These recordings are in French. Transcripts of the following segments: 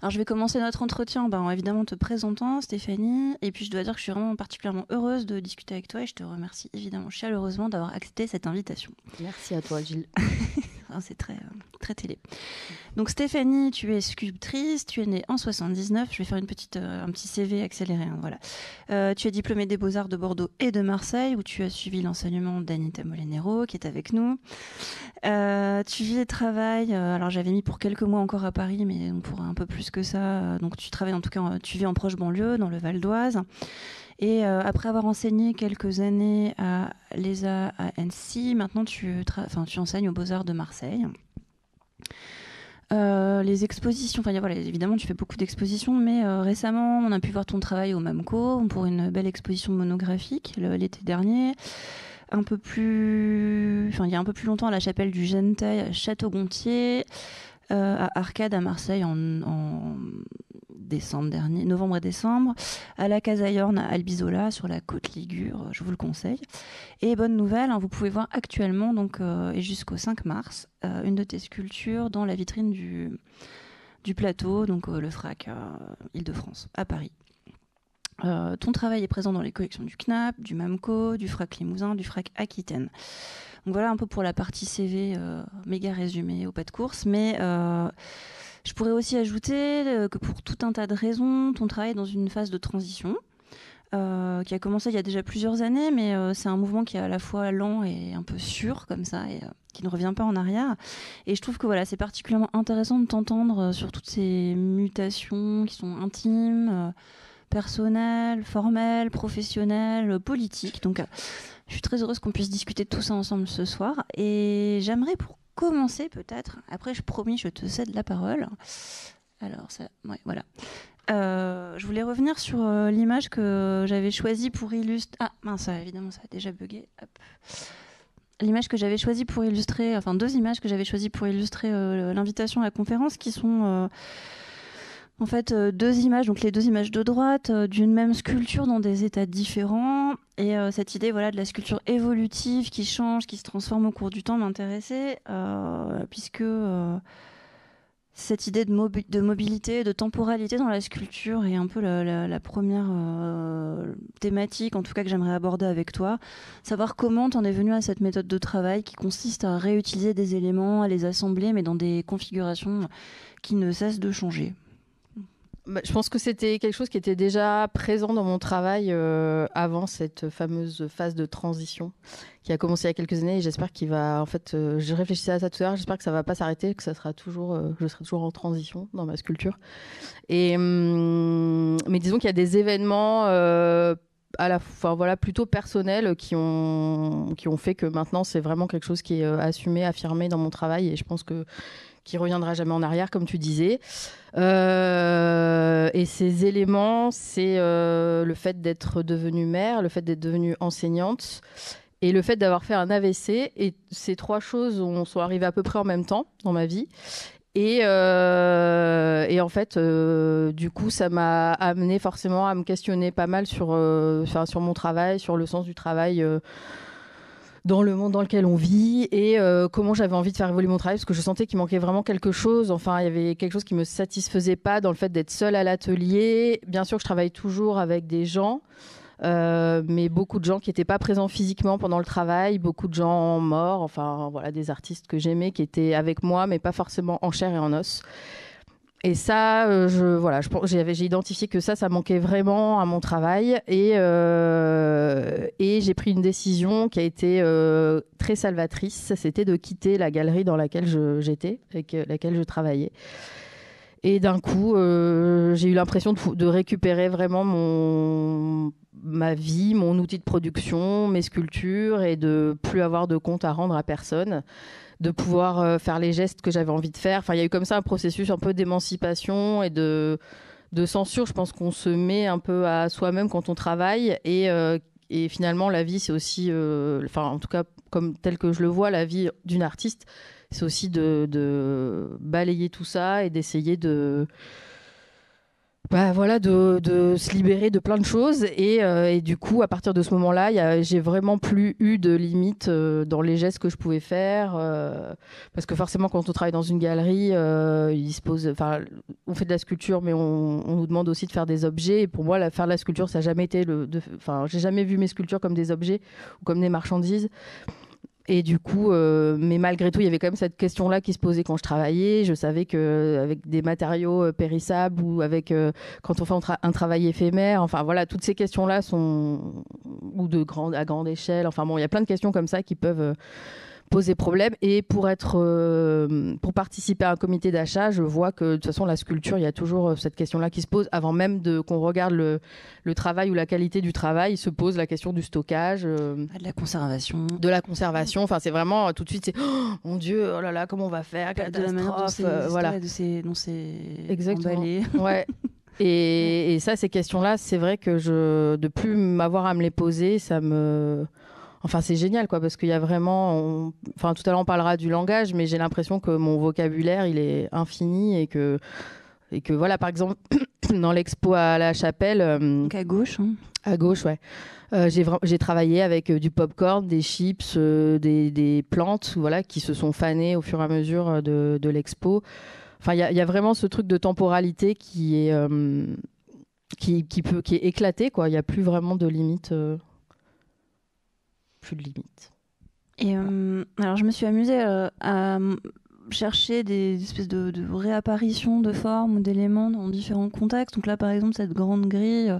Alors, je vais commencer notre entretien en évidemment te présentant, Stéphanie. Et puis, je dois dire que je suis vraiment particulièrement heureuse de discuter avec toi et je te remercie évidemment chaleureusement d'avoir accepté cette invitation. Merci à toi, Gilles. Enfin, c'est très télé. Donc, Stéphanie, tu es sculptrice, tu es née en 79. Je vais faire un petit CV accéléré. Voilà. Tu es diplômée des Beaux-Arts de Bordeaux et de Marseille, où tu as suivi l'enseignement d'Anita Molinero, qui est avec nous. Tu vis et travailles. Alors, j'avais mis pour quelques mois encore à Paris, mais pour un peu plus que ça. Donc, tu travailles en tout cas, tu vis en proche banlieue, dans le Val d'Oise. Et après avoir enseigné quelques années à l'ESA à Annecy, maintenant tu enseignes aux Beaux-Arts de Marseille. Les expositions, voilà, évidemment tu fais beaucoup d'expositions, mais récemment on a pu voir ton travail au MAMCO pour une belle exposition monographique l'été dernier. Il y a un peu plus longtemps à la chapelle du Genetail à Château-Gontier, à Arcade à Marseille en novembre et décembre, à la Casayorne à Albizola sur la côte Ligure, je vous le conseille. Et bonne nouvelle, vous pouvez voir actuellement et jusqu'au 5 mars une de tes sculptures dans la vitrine du plateau, le FRAC Île-de-France à Paris. Ton travail est présent dans les collections du CNAP, du MAMCO, du FRAC Limousin, du FRAC Aquitaine. Donc voilà un peu pour la partie CV méga résumée au pas de course, mais je pourrais aussi ajouter que pour tout un tas de raisons, ton travail est dans une phase de transition qui a commencé il y a déjà plusieurs années, mais c'est un mouvement qui est à la fois lent et un peu sûr comme ça, et qui ne revient pas en arrière. Et je trouve que c'est particulièrement intéressant de t'entendre sur toutes ces mutations qui sont intimes, personnelles, formelles, professionnelles, politiques. Donc je suis très heureuse qu'on puisse discuter de tout ça ensemble ce soir. Et j'aimerais pour commencer peut-être, après je promis, je te cède la parole. Alors ça, ouais, voilà. Je voulais revenir sur l'image que j'avais choisie pour illustrer... Ah mince, évidemment ça a déjà bugué. Hop. L'image que j'avais choisie pour illustrer, deux images que j'avais choisies pour illustrer l'invitation à la conférence qui sont... En fait, deux images, donc les deux images de droite, d'une même sculpture dans des états différents. Et cette idée de la sculpture évolutive qui change, qui se transforme au cours du temps m'intéressait, puisque cette idée de mobilité, de temporalité dans la sculpture est un peu la première thématique, en tout cas que j'aimerais aborder avec toi. Savoir comment t'en es venu à cette méthode de travail qui consiste à réutiliser des éléments, à les assembler, mais dans des configurations qui ne cessent de changer. Je pense que c'était quelque chose qui était déjà présent dans mon travail avant cette fameuse phase de transition qui a commencé il y a quelques années et j'espère qu'il va, en fait, je réfléchissais à ça tout à l'heure, j'espère que ça va pas s'arrêter, que ça sera toujours, je serai toujours en transition dans ma sculpture. Mais disons qu'il y a des événements plutôt personnels qui ont fait que maintenant c'est vraiment quelque chose qui est assumé, affirmé dans mon travail et je pense que qui reviendra jamais en arrière, comme tu disais. Et ces éléments, c'est le fait d'être devenue mère, le fait d'être devenue enseignante et le fait d'avoir fait un AVC. Et ces trois choses sont arrivées à peu près en même temps dans ma vie. Et en fait, du coup, ça m'a amené forcément à me questionner pas mal sur mon travail, sur le sens du travail dans le monde dans lequel on vit et comment j'avais envie de faire évoluer mon travail parce que je sentais qu'il manquait vraiment quelque chose. Enfin, il y avait quelque chose qui me satisfaisait pas dans le fait d'être seule à l'atelier. Bien sûr que je travaille toujours avec des gens, mais beaucoup de gens qui n'étaient pas présents physiquement pendant le travail, beaucoup de gens morts, enfin voilà, des artistes que j'aimais qui étaient avec moi, mais pas forcément en chair et en os. Et ça, j'ai identifié que ça manquait vraiment à mon travail et j'ai pris une décision qui a été très salvatrice. C'était de quitter la galerie dans laquelle j'étais, avec laquelle je travaillais. Et d'un coup, j'ai eu l'impression de récupérer vraiment ma vie, mon outil de production, mes sculptures et de plus avoir de compte à rendre à personne, de pouvoir faire les gestes que j'avais envie de faire. Enfin, il y a eu comme ça un processus un peu d'émancipation et de censure. Je pense qu'on se met un peu à soi-même quand on travaille et finalement la vie c'est aussi, en tout cas comme tel que je le vois, la vie d'une artiste, c'est aussi de balayer tout ça et d'essayer de Voilà, de se libérer de plein de choses. Et du coup, à partir de ce moment-là, j'ai vraiment plus eu de limites dans les gestes que je pouvais faire. Parce que forcément, quand on travaille dans une galerie, on fait de la sculpture, mais on nous demande aussi de faire des objets. Et pour moi, faire de la sculpture, ça n'a jamais été j'ai jamais vu mes sculptures comme des objets ou comme des marchandises. Et du coup, mais malgré tout, il y avait quand même cette question-là qui se posait quand je travaillais. Je savais qu'avec des matériaux périssables ou quand on fait un travail éphémère, enfin voilà, toutes ces questions-là sont ou à grande échelle. Enfin bon, il y a plein de questions comme ça qui peuvent poser problème. Et pour participer à un comité d'achat, je vois que de toute façon, la sculpture, il y a toujours cette question-là qui se pose avant même qu'on regarde le travail ou la qualité du travail. Il se pose la question du stockage, De la conservation. de la conservation. Enfin, c'est vraiment tout de suite, c'est mon Dieu, oh là là, comment on va faire, De la manière dont catastrophe. Voilà. dont c'est Exactement. emballé. Ouais. Et ça, ces questions-là, c'est vrai que de plus m'avoir à me les poser, Enfin, c'est génial, quoi, parce qu'il y a vraiment... Enfin, tout à l'heure, on parlera du langage, mais j'ai l'impression que mon vocabulaire, il est infini et que voilà, par exemple, dans l'expo à la Chapelle... Donc à gauche. Hein. À gauche, ouais. J'ai travaillé avec du popcorn, des chips, des plantes, voilà, qui se sont fanées au fur et à mesure de l'expo. Enfin, il y a vraiment ce truc de temporalité qui est éclaté, quoi. Il n'y a plus vraiment de limite. Plus de limite. Et alors, je me suis amusée à chercher des espèces de réapparitions de formes ou d'éléments dans différents contextes. Donc là, par exemple, cette grande grille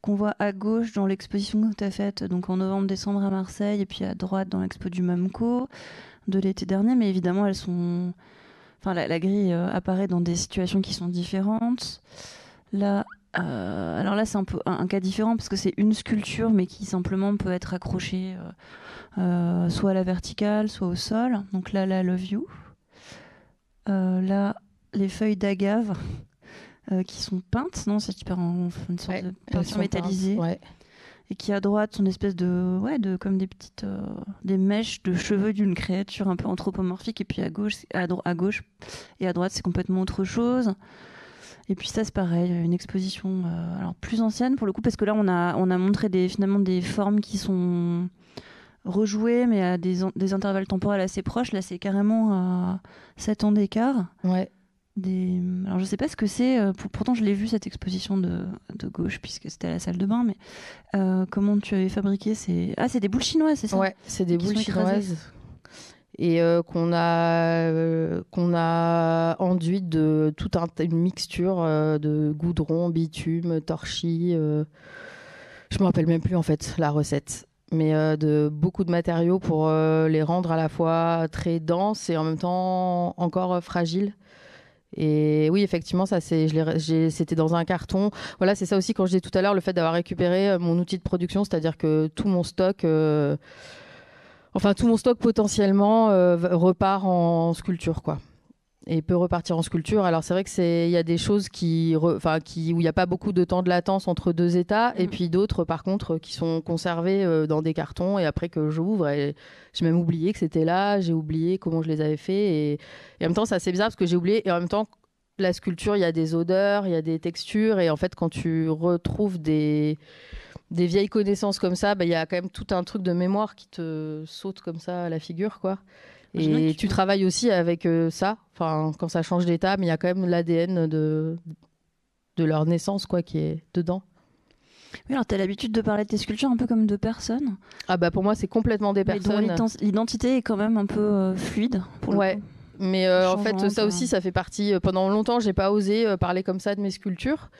qu'on voit à gauche dans l'exposition que tu as faite donc en novembre-décembre à Marseille, et puis à droite dans l'expo du Mamco de l'été dernier. Mais évidemment, elles sont... Enfin, la grille apparaît dans des situations qui sont différentes. Là, alors là, c'est un peu un cas différent parce que c'est une sculpture, mais qui simplement peut être accrochée soit à la verticale, soit au sol. Donc là, Love You. Là, les feuilles d'agave qui sont peintes, non, c'est une sorte de peinture métallisée. Ouais. Et qui à droite sont des espèces comme des petites des mèches de cheveux d'une créature un peu anthropomorphique, et puis à gauche et à droite c'est complètement autre chose. Et puis ça c'est pareil, une exposition alors plus ancienne pour le coup, parce que là on a montré finalement des formes qui sont rejouées mais à des intervalles temporels assez proches. Là c'est carrément à 7 ans d'écart. Ouais. Alors je sais pas ce que c'est, pourtant je l'ai vu cette exposition de gauche puisque c'était à la salle de bain, mais comment tu avais fabriqué c'est des boules chinoises, c'est ça? Ouais, c'est des boules chinoises et qu'on a enduites de toute une mixture de goudron, bitume, torchis, je me rappelle même plus en fait la recette, mais de beaucoup de matériaux pour les rendre à la fois très denses et en même temps encore fragiles. Et oui, effectivement, c'était dans un carton. Voilà, c'est ça aussi quand je disais tout à l'heure, le fait d'avoir récupéré mon outil de production, c'est-à-dire que tout mon stock potentiellement repart en sculpture, quoi. Et peut repartir en sculpture. Alors c'est vrai il y a des choses où il n'y a pas beaucoup de temps de latence entre deux états, et puis d'autres par contre qui sont conservées dans des cartons, et après que j'ouvre, et j'ai même oublié que c'était là, j'ai oublié comment je les avais fait, et en même temps c'est assez bizarre parce que j'ai oublié, et en même temps la sculpture, il y a des odeurs, il y a des textures, et en fait quand tu retrouves des vieilles connaissances comme ça, il y a quand même tout un truc de mémoire qui te saute comme ça à la figure, quoi. Et tu travailles aussi avec ça, quand ça change d'état, mais il y a quand même l'ADN de leur naissance, quoi, qui est dedans. Oui, alors tu as l'habitude de parler de tes sculptures un peu comme de personnes. Ah bah pour moi, c'est complètement des personnes. Dont l'identité est quand même un peu fluide, pour le coup. Mais en fait, ça aussi, ça fait partie... pendant longtemps, j'ai pas osé parler comme ça de mes sculptures.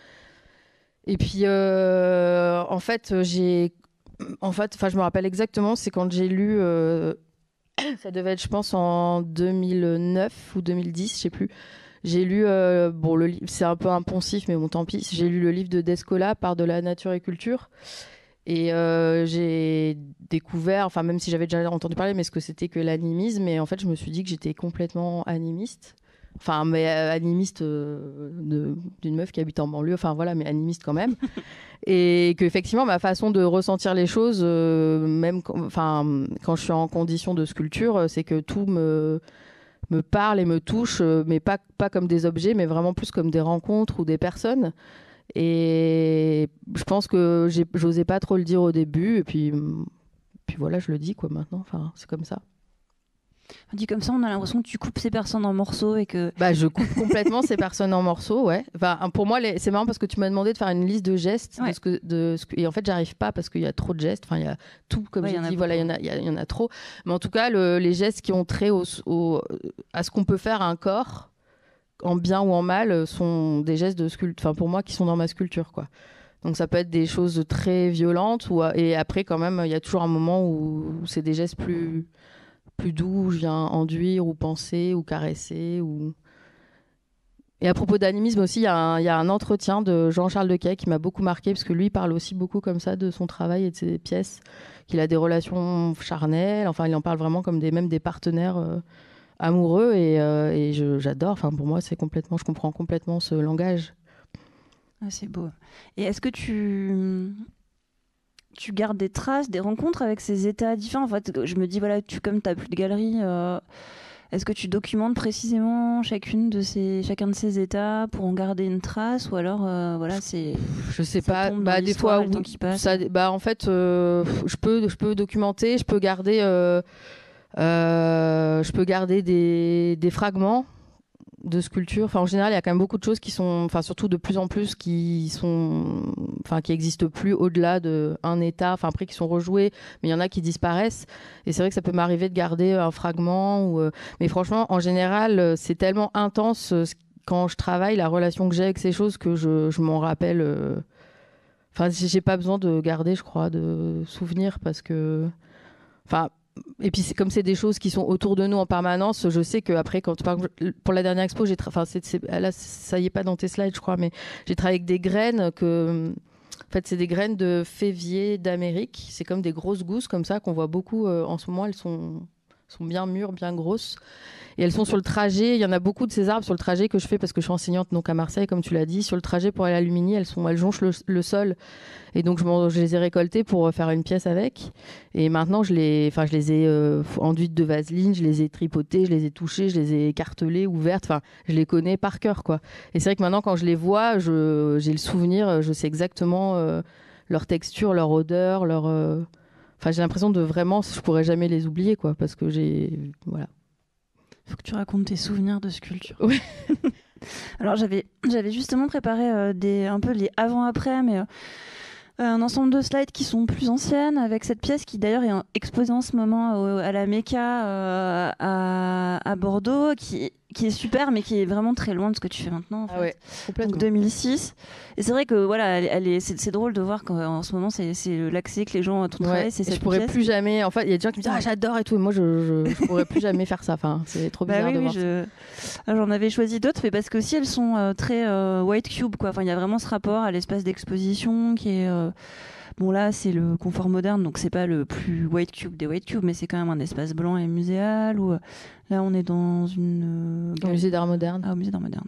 Et puis, en fait, je me rappelle exactement, c'est quand j'ai lu... ça devait être, je pense, en 2009 ou 2010, je sais plus. J'ai lu, le livre, c'est un peu impensif, mais bon, tant pis. J'ai lu le livre de Descola, Part de la nature et culture. Et j'ai découvert, enfin, même si j'avais déjà entendu parler, mais ce que c'était que l'animisme. Et en fait, je me suis dit que j'étais complètement animiste. Enfin, mais animiste d'une meuf qui habite en banlieue. Enfin, voilà, mais animiste quand même. Et qu'effectivement, ma façon de ressentir les choses, même quand je suis en condition de sculpture, c'est que tout me parle et me touche, mais pas comme des objets, mais vraiment plus comme des rencontres ou des personnes. Et je pense que j'osais pas trop le dire au début, et puis voilà, je le dis quoi maintenant. Enfin, c'est comme ça. Dit comme ça, on a l'impression que tu coupes ces personnes en morceaux et que. Bah, je coupe complètement ces personnes en morceaux, ouais. Enfin, pour moi, c'est marrant parce que tu m'as demandé de faire une liste de gestes, Ouais. et en fait, j'arrive pas parce qu'il y a trop de gestes. Enfin, il y a tout, comme j'ai dit, voilà, il y en a trop. Mais en tout cas, les gestes qui ont trait à ce qu'on peut faire à un corps, en bien ou en mal, sont des gestes de sculpture. Enfin, pour moi, qui sont dans ma sculpture, quoi. Donc, ça peut être des choses très violentes, et après, quand même, il y a toujours un moment où c'est des gestes plus doux, où je viens enduire ou penser ou caresser. Et à propos d'animisme aussi, il y a un entretien de Jean-Charles Dequet qui m'a beaucoup marqué, parce que lui, il parle aussi beaucoup comme ça de son travail et de ses pièces, qu'il a des relations charnelles, enfin, il en parle vraiment comme même des partenaires amoureux, et j'adore. Enfin, pour moi, je comprends complètement ce langage. Ah, c'est beau. Et est-ce que tu gardes des traces, des rencontres avec ces états différents? En fait, je me dis, voilà, comme tu n'as plus de galerie, est-ce que tu documentes précisément chacun de ces états pour en garder une trace? Ou alors, voilà, c'est... Je sais pas, des fois, en fait, je peux documenter, je peux garder des fragments de sculpture. Enfin, en général, il y a quand même beaucoup de choses qui sont, enfin, surtout de plus en plus, qui existent plus au-delà d'un état, enfin, après, qui sont rejoués, mais il y en a qui disparaissent. Et c'est vrai que ça peut m'arriver de garder un fragment. Mais franchement, en général, c'est tellement intense quand je travaille, la relation que j'ai avec ces choses, que je m'en rappelle. Enfin, j'ai pas besoin de garder, je crois, de souvenirs, parce que. Enfin. Et puis comme c'est des choses qui sont autour de nous en permanence, je sais qu'après, par exemple, pour la dernière expo, là, ça y est pas dans tes slides, je crois, mais j'ai travaillé avec des graines en fait, c'est des graines de févier d'Amérique. C'est comme des grosses gousses comme ça qu'on voit beaucoup en ce moment. Elles sont bien mûres, bien grosses. Et elles sont sur le trajet. Il y en a beaucoup de ces arbres sur le trajet que je fais parce que je suis enseignante donc à Marseille, comme tu l'as dit. Sur le trajet pour aller à Lumini, elles jonchent le sol. Et donc, je les ai récoltées pour faire une pièce avec. Et maintenant, je les ai enduites de vaseline, je les ai tripotées, je les ai touchées, je les ai écartelées, ouvertes. Enfin, je les connais par cœur, quoi. Et c'est vrai que maintenant, quand je les vois, j'ai le souvenir, je sais exactement leur texture, leur odeur, Enfin, j'ai l'impression de vraiment, je pourrais jamais les oublier, quoi, parce que voilà. Faut que tu racontes tes souvenirs de sculpture. Oui. Alors, j'avais justement préparé un peu les avant-après, mais un ensemble de slides qui sont plus anciennes, avec cette pièce qui d'ailleurs est exposée en ce moment à la Mecca à Bordeaux, qui est super, mais qui est vraiment très loin de ce que tu fais maintenant. En fait. Ouais, complètement. Donc 2006. Et c'est vrai que voilà, c'est drôle de voir qu'en ce moment, c'est l'accès que les gens à ton travail, c'est cette pièce. Je pourrais plus jamais. En fait, il y a des gens qui me disent j'adore et tout. Et moi, je pourrais plus jamais faire ça. Enfin, c'est trop bizarre de voir ça. J'en avais choisi d'autres, mais parce que aussi elles sont très white cube, quoi. Enfin, il y a vraiment ce rapport à l'espace d'exposition qui est bon, là c'est le confort moderne, donc c'est pas le plus white cube des white cubes, mais c'est quand même un espace blanc et muséal. Où là on est dans au musée d'art moderne. Ah, au musée d'art moderne.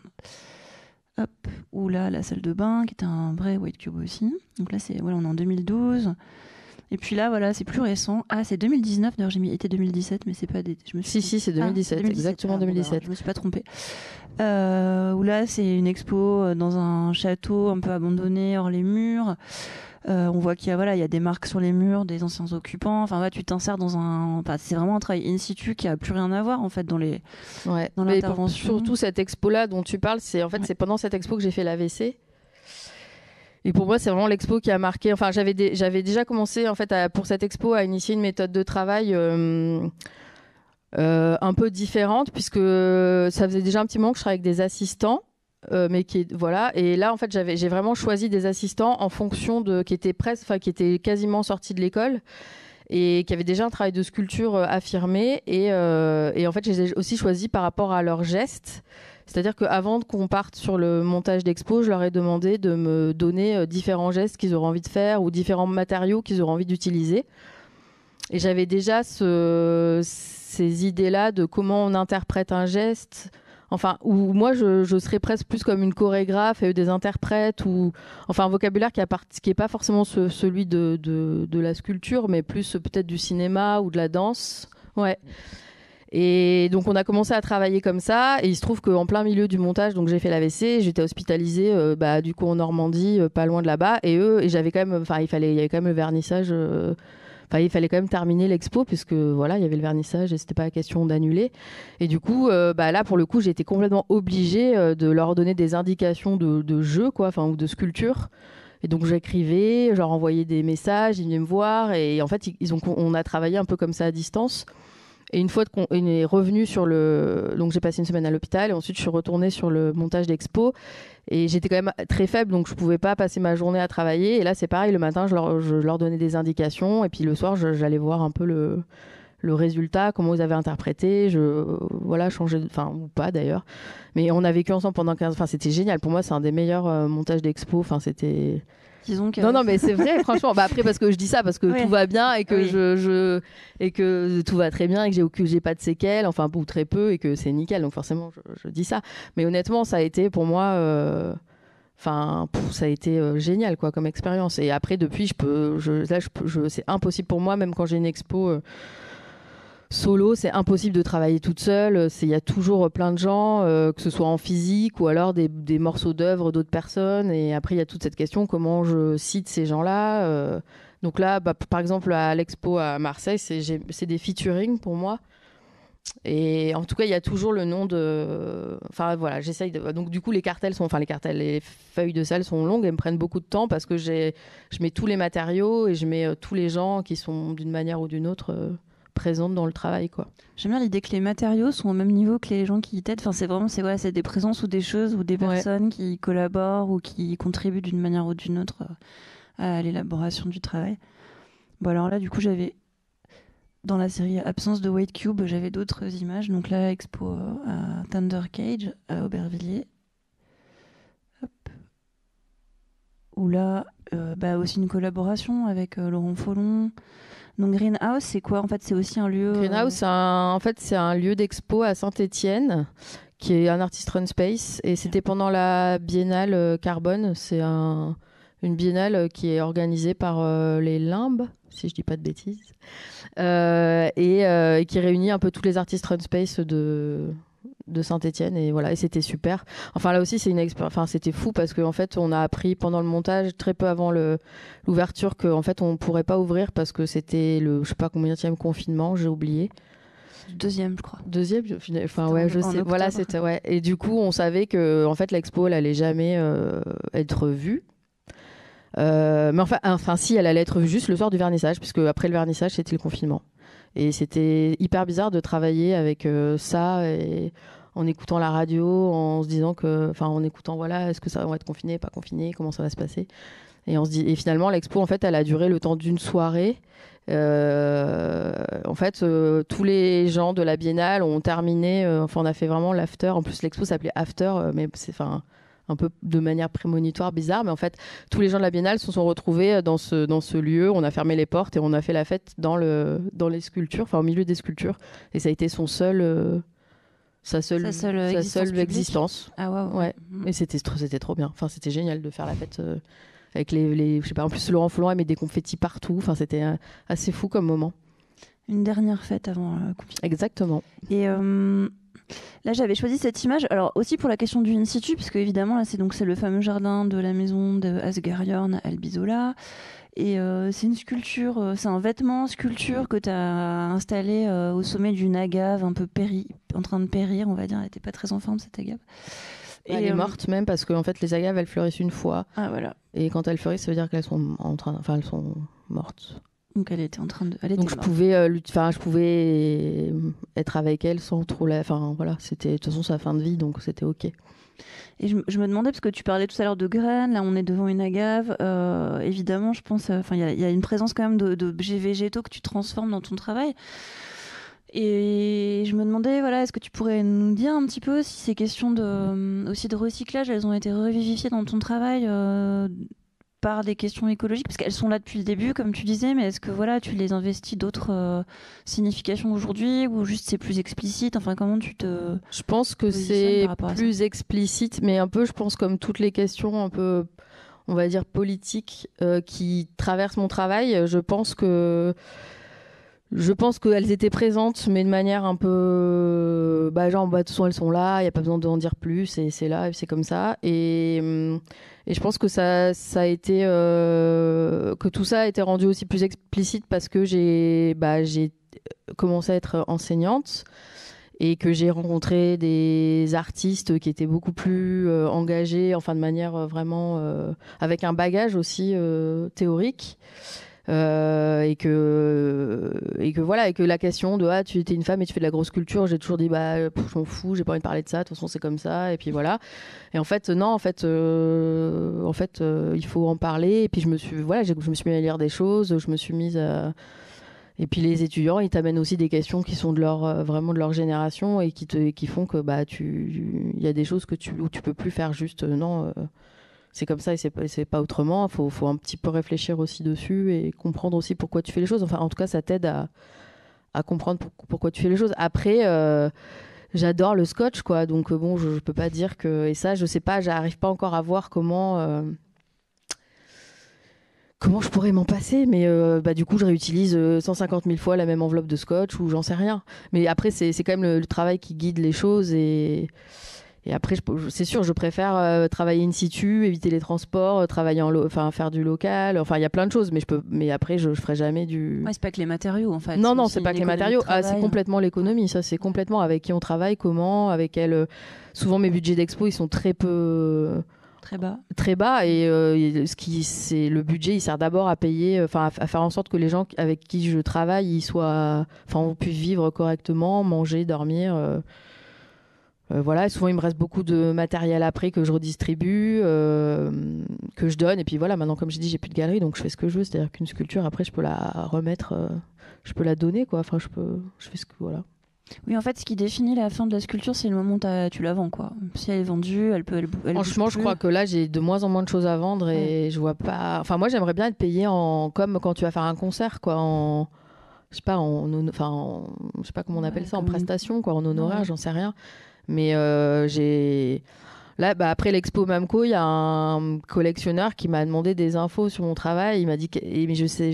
Hop, ou là la salle de bain qui est un vrai white cube aussi. Donc là on est en 2012. Et puis là, voilà, c'est plus récent. Ah, c'est 2019. D'ailleurs, j'ai mis été 2017, mais c'est pas des. Si, c'est 2017, exactement 2017. Je me suis pas trompée. Où là, c'est une expo dans un château un peu abandonné hors les murs. On voit qu'il y a des marques sur les murs des anciens occupants. Enfin, tu t'insères dans c'est vraiment un travail in situ qui a plus rien à voir en fait dans l'intervention. Surtout cette expo-là dont tu parles, c'est pendant cette expo que j'ai fait l'AVC. Et pour moi, c'est vraiment l'expo qui a marqué. Enfin, j'avais déjà commencé en fait pour cette expo à initier une méthode de travail un peu différente, puisque ça faisait déjà un petit moment que je travaillais avec des assistants, mais voilà. Et là, en fait, j'ai vraiment choisi des assistants en fonction qui étaient quasiment sortis de l'école et qui avaient déjà un travail de sculpture affirmé. Et en fait, je les ai aussi choisis par rapport à leurs gestes. C'est-à-dire qu'avant qu'on parte sur le montage d'expo, je leur ai demandé de me donner différents gestes qu'ils auraient envie de faire ou différents matériaux qu'ils auraient envie d'utiliser. Et j'avais déjà ces idées-là de comment on interprète un geste. Enfin, où moi, je serais presque plus comme une chorégraphe et eux des interprètes, enfin un vocabulaire qui n'est pas forcément celui de la sculpture, mais plus peut-être du cinéma ou de la danse. Ouais. Et donc on a commencé à travailler comme ça, et il se trouve qu'en plein milieu du montage, donc j'ai fait l'AVC, j'étais hospitalisée du coup en Normandie, pas loin de là-bas, et j'avais quand même, il y avait quand même le vernissage, il fallait quand même terminer l'expo, puisque voilà, il y avait le vernissage et c'était pas la question d'annuler. Et du coup, là pour le coup, j'ai été complètement obligée de leur donner des indications de jeu, quoi, ou de sculpture. Et donc j'écrivais, je leur envoyais des messages, ils venaient me voir, et en fait on a travaillé un peu comme ça à distance. Et une fois qu'on est revenu sur donc j'ai passé une semaine à l'hôpital, et ensuite je suis retournée sur le montage d'expo, et j'étais quand même très faible, donc je pouvais pas passer ma journée à travailler. Et là c'est pareil, le matin je leur donnais des indications, et puis le soir j'allais voir un peu le résultat, comment ils avaient interprété, changer, ou pas d'ailleurs. Mais on a vécu ensemble pendant 15, c'était génial. Pour moi c'est un des meilleurs montages d'expo, c'était... Disons que... Non, mais c'est vrai, franchement. Après, parce que je dis ça, parce que tout va bien, et que et que tout va très bien, et que j'ai pas de séquelles, ou très peu, et que c'est nickel. Donc forcément, je dis ça. Mais honnêtement, ça a été pour moi, ça a été génial, quoi, comme expérience. Et après, depuis, c'est impossible pour moi, même quand j'ai une expo. Solo, c'est impossible de travailler toute seule. Il y a toujours plein de gens, que ce soit en physique ou alors des morceaux d'œuvres d'autres personnes. Et après, il y a toute cette question, comment je cite ces gens-là. Donc là, par exemple, à l'expo à Marseille, c'est des featuring pour moi. Et en tout cas, il y a toujours le nom de... j'essaye de... Donc du coup, les feuilles de salle sont longues et me prennent beaucoup de temps, parce que je mets tous les matériaux et je mets tous les gens qui sont d'une manière ou d'une autre... présente dans le travail, quoi. J'aime bien l'idée que les matériaux sont au même niveau que les gens qui y t'aident. C'est des présences ou des choses ou des personnes qui collaborent ou qui contribuent d'une manière ou d'une autre à l'élaboration du travail. Bon, alors là, du coup, j'avais dans la série Absence de White Cube, j'avais d'autres images. Donc là, expo à Thunder Cage à Aubervilliers. Hop. Où là, aussi une collaboration avec Laurent Follon. Donc Greenhouse, c'est quoi? En fait, c'est aussi un lieu... Greenhouse, c'est un lieu d'expo à Saint-Étienne, qui est un artist run space. Et c'était pendant la biennale Carbone. C'est une biennale qui est organisée par les Limbes, si je dis pas de bêtises. Et qui réunit un peu tous les artistes run space de Saint-Étienne, et voilà, et c'était super. Là aussi c'est c'était fou, parce qu'en fait on a appris pendant le montage, très peu avant l'ouverture, qu'en fait on pourrait pas ouvrir parce que c'était le je sais pas combienième confinement, j'ai oublié. Deuxième, je crois. Deuxième, je sais. Voilà, c'était Et du coup on savait que en fait l'expo elle allait jamais être vue. Mais si, elle allait être vue juste le soir du vernissage, puisque après le vernissage c'était le confinement. Et c'était hyper bizarre de travailler avec ça, et en écoutant la radio, en se disant en écoutant, est-ce que ça va être confiné, pas confiné, comment ça va se passer. Et finalement, l'expo, en fait, elle a duré le temps d'une soirée. Tous les gens de la Biennale ont terminé, on a fait vraiment l'after. En plus, l'expo s'appelait After, mais c'est un peu de manière prémonitoire, bizarre, mais en fait tous les gens de la Biennale se sont retrouvés dans ce lieu. On a fermé les portes et on a fait la fête dans les sculptures, au milieu des sculptures, et ça a été sa seule existence. Ah waouh. Ouais. Et c'était trop bien. C'était génial de faire la fête avec les je sais pas, en plus Laurent Follon met des confettis partout. C'était assez fou comme moment. Une dernière fête avant le confinement. Exactement. Et là, j'avais choisi cette image, alors aussi pour la question du in situ, puisque évidemment, là, c'est le fameux jardin de la maison de Asgarjorn à Albizola. Et c'est une sculpture, c'est un vêtement sculpture que tu as installé au sommet d'une agave un peu en train de périr, on va dire. Elle n'était pas très en forme, cette agave. Elle est morte même, parce que en fait, les agaves, elles fleurissent une fois. Ah, voilà. Et quand elles fleurissent, ça veut dire qu'elles sont elles sont mortes. Donc elle était en train de... Donc je pouvais être avec elle sans trop c'était de toute façon sa fin de vie, donc c'était ok. Et je me demandais, parce que tu parlais tout à l'heure de graines, là on est devant une agave, évidemment je pense, il y a une présence quand même d'objets végétaux que tu transformes dans ton travail. Et je me demandais, est-ce que tu pourrais nous dire un petit peu si ces questions aussi de recyclage, elles ont été revivifiées dans ton travail par des questions écologiques, parce qu'elles sont là depuis le début, comme tu disais, mais est-ce que tu les investis d'autres significations aujourd'hui, ou juste c'est plus explicite? Comment tu te... Je pense que c'est plus explicite, mais un peu, je pense, comme toutes les questions un peu, on va dire, politiques qui traversent mon travail, je pense que Je pense qu'elles étaient présentes, mais de manière un peu... genre, de toute façon, elles sont là, il n'y a pas besoin d'en dire plus, et c'est là, et c'est comme ça. Et je pense que ça a été... que tout ça a été rendu aussi plus explicite parce que j'ai commencé à être enseignante et que j'ai rencontré des artistes qui étaient beaucoup plus engagés, enfin de manière vraiment... avec un bagage aussi théorique. Et que voilà, et que la question de tu étais une femme et tu fais de la grosse culture, j'ai toujours dit je m'en fous, j'ai pas envie de parler de ça, de toute façon c'est comme ça, et puis voilà. Et en fait non, il faut en parler. Et puis je me suis mis à lire des choses, je me suis mise à... Et puis les étudiants, ils t'amènent aussi des questions qui sont de vraiment de leur génération et qui font que il y a des choses où tu peux plus faire juste non. C'est comme ça et c'est pas autrement. Faut un petit peu réfléchir aussi dessus et comprendre aussi pourquoi tu fais les choses. Enfin, en tout cas, ça t'aide à comprendre pourquoi tu fais les choses. Après, j'adore le scotch, quoi. Donc, bon, je peux pas dire que... Et ça, je sais pas, j'arrive pas encore à voir comment je pourrais m'en passer. Mais du coup, je réutilise 150 000 fois la même enveloppe de scotch ou j'en sais rien. Mais après, c'est quand même le travail qui guide les choses et après, c'est sûr, je préfère travailler in situ, éviter les transports, travailler faire du local. Enfin, il y a plein de choses, mais après, je ferai jamais du... Ouais, c'est pas que les matériaux, en fait. Non, c'est pas que les matériaux. C'est complètement l'économie. Ça, c'est complètement avec qui on travaille, comment, avec quel... Souvent, mes budgets d'expo, ils sont très peu... Très bas. Très bas. Et le budget, il sert d'abord à payer, à faire en sorte que les gens avec qui je travaille, on puisse vivre correctement, manger, dormir... voilà, souvent il me reste beaucoup de matériel après que je redistribue, que je donne. Et puis voilà, maintenant comme je dis, j'ai plus de galerie, donc je fais ce que je veux. C'est-à-dire qu'une sculpture, après, je peux la remettre, je peux la donner, quoi. Enfin, je fais ce que voilà. Oui, en fait, ce qui définit la fin de la sculpture, c'est le moment où tu la vends, quoi. Si elle est vendue, elle Franchement, je crois que là, j'ai de moins en moins de choses à vendre et je vois pas. Enfin, moi, j'aimerais bien être payée comme quand tu vas faire un concert, quoi. Je sais pas, je sais pas comment on appelle ça, en prestation, quoi, en honoraire, j'en sais rien. Mais là, après l'expo Mamco, il y a un collectionneur qui m'a demandé des infos sur mon travail. Il m'a dit mais je sais,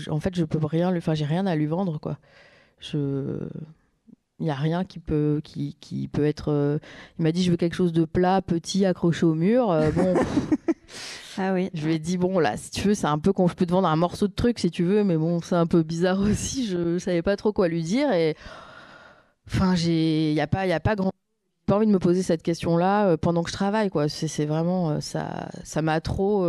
en fait, je peux rien, j'ai rien à lui vendre, quoi. Il y a rien qui peut être. Il m'a dit je veux quelque chose de plat, petit, accroché au mur. Bon. Ah oui. Je lui ai dit bon là, si tu veux, c'est un peu quand je peux te vendre un morceau de truc si tu veux, mais bon, c'est un peu bizarre aussi. Je savais pas trop quoi lui dire et enfin il y a pas grand. Pas envie de me poser cette question-là pendant que je travaille, quoi. C'est vraiment ça m'a trop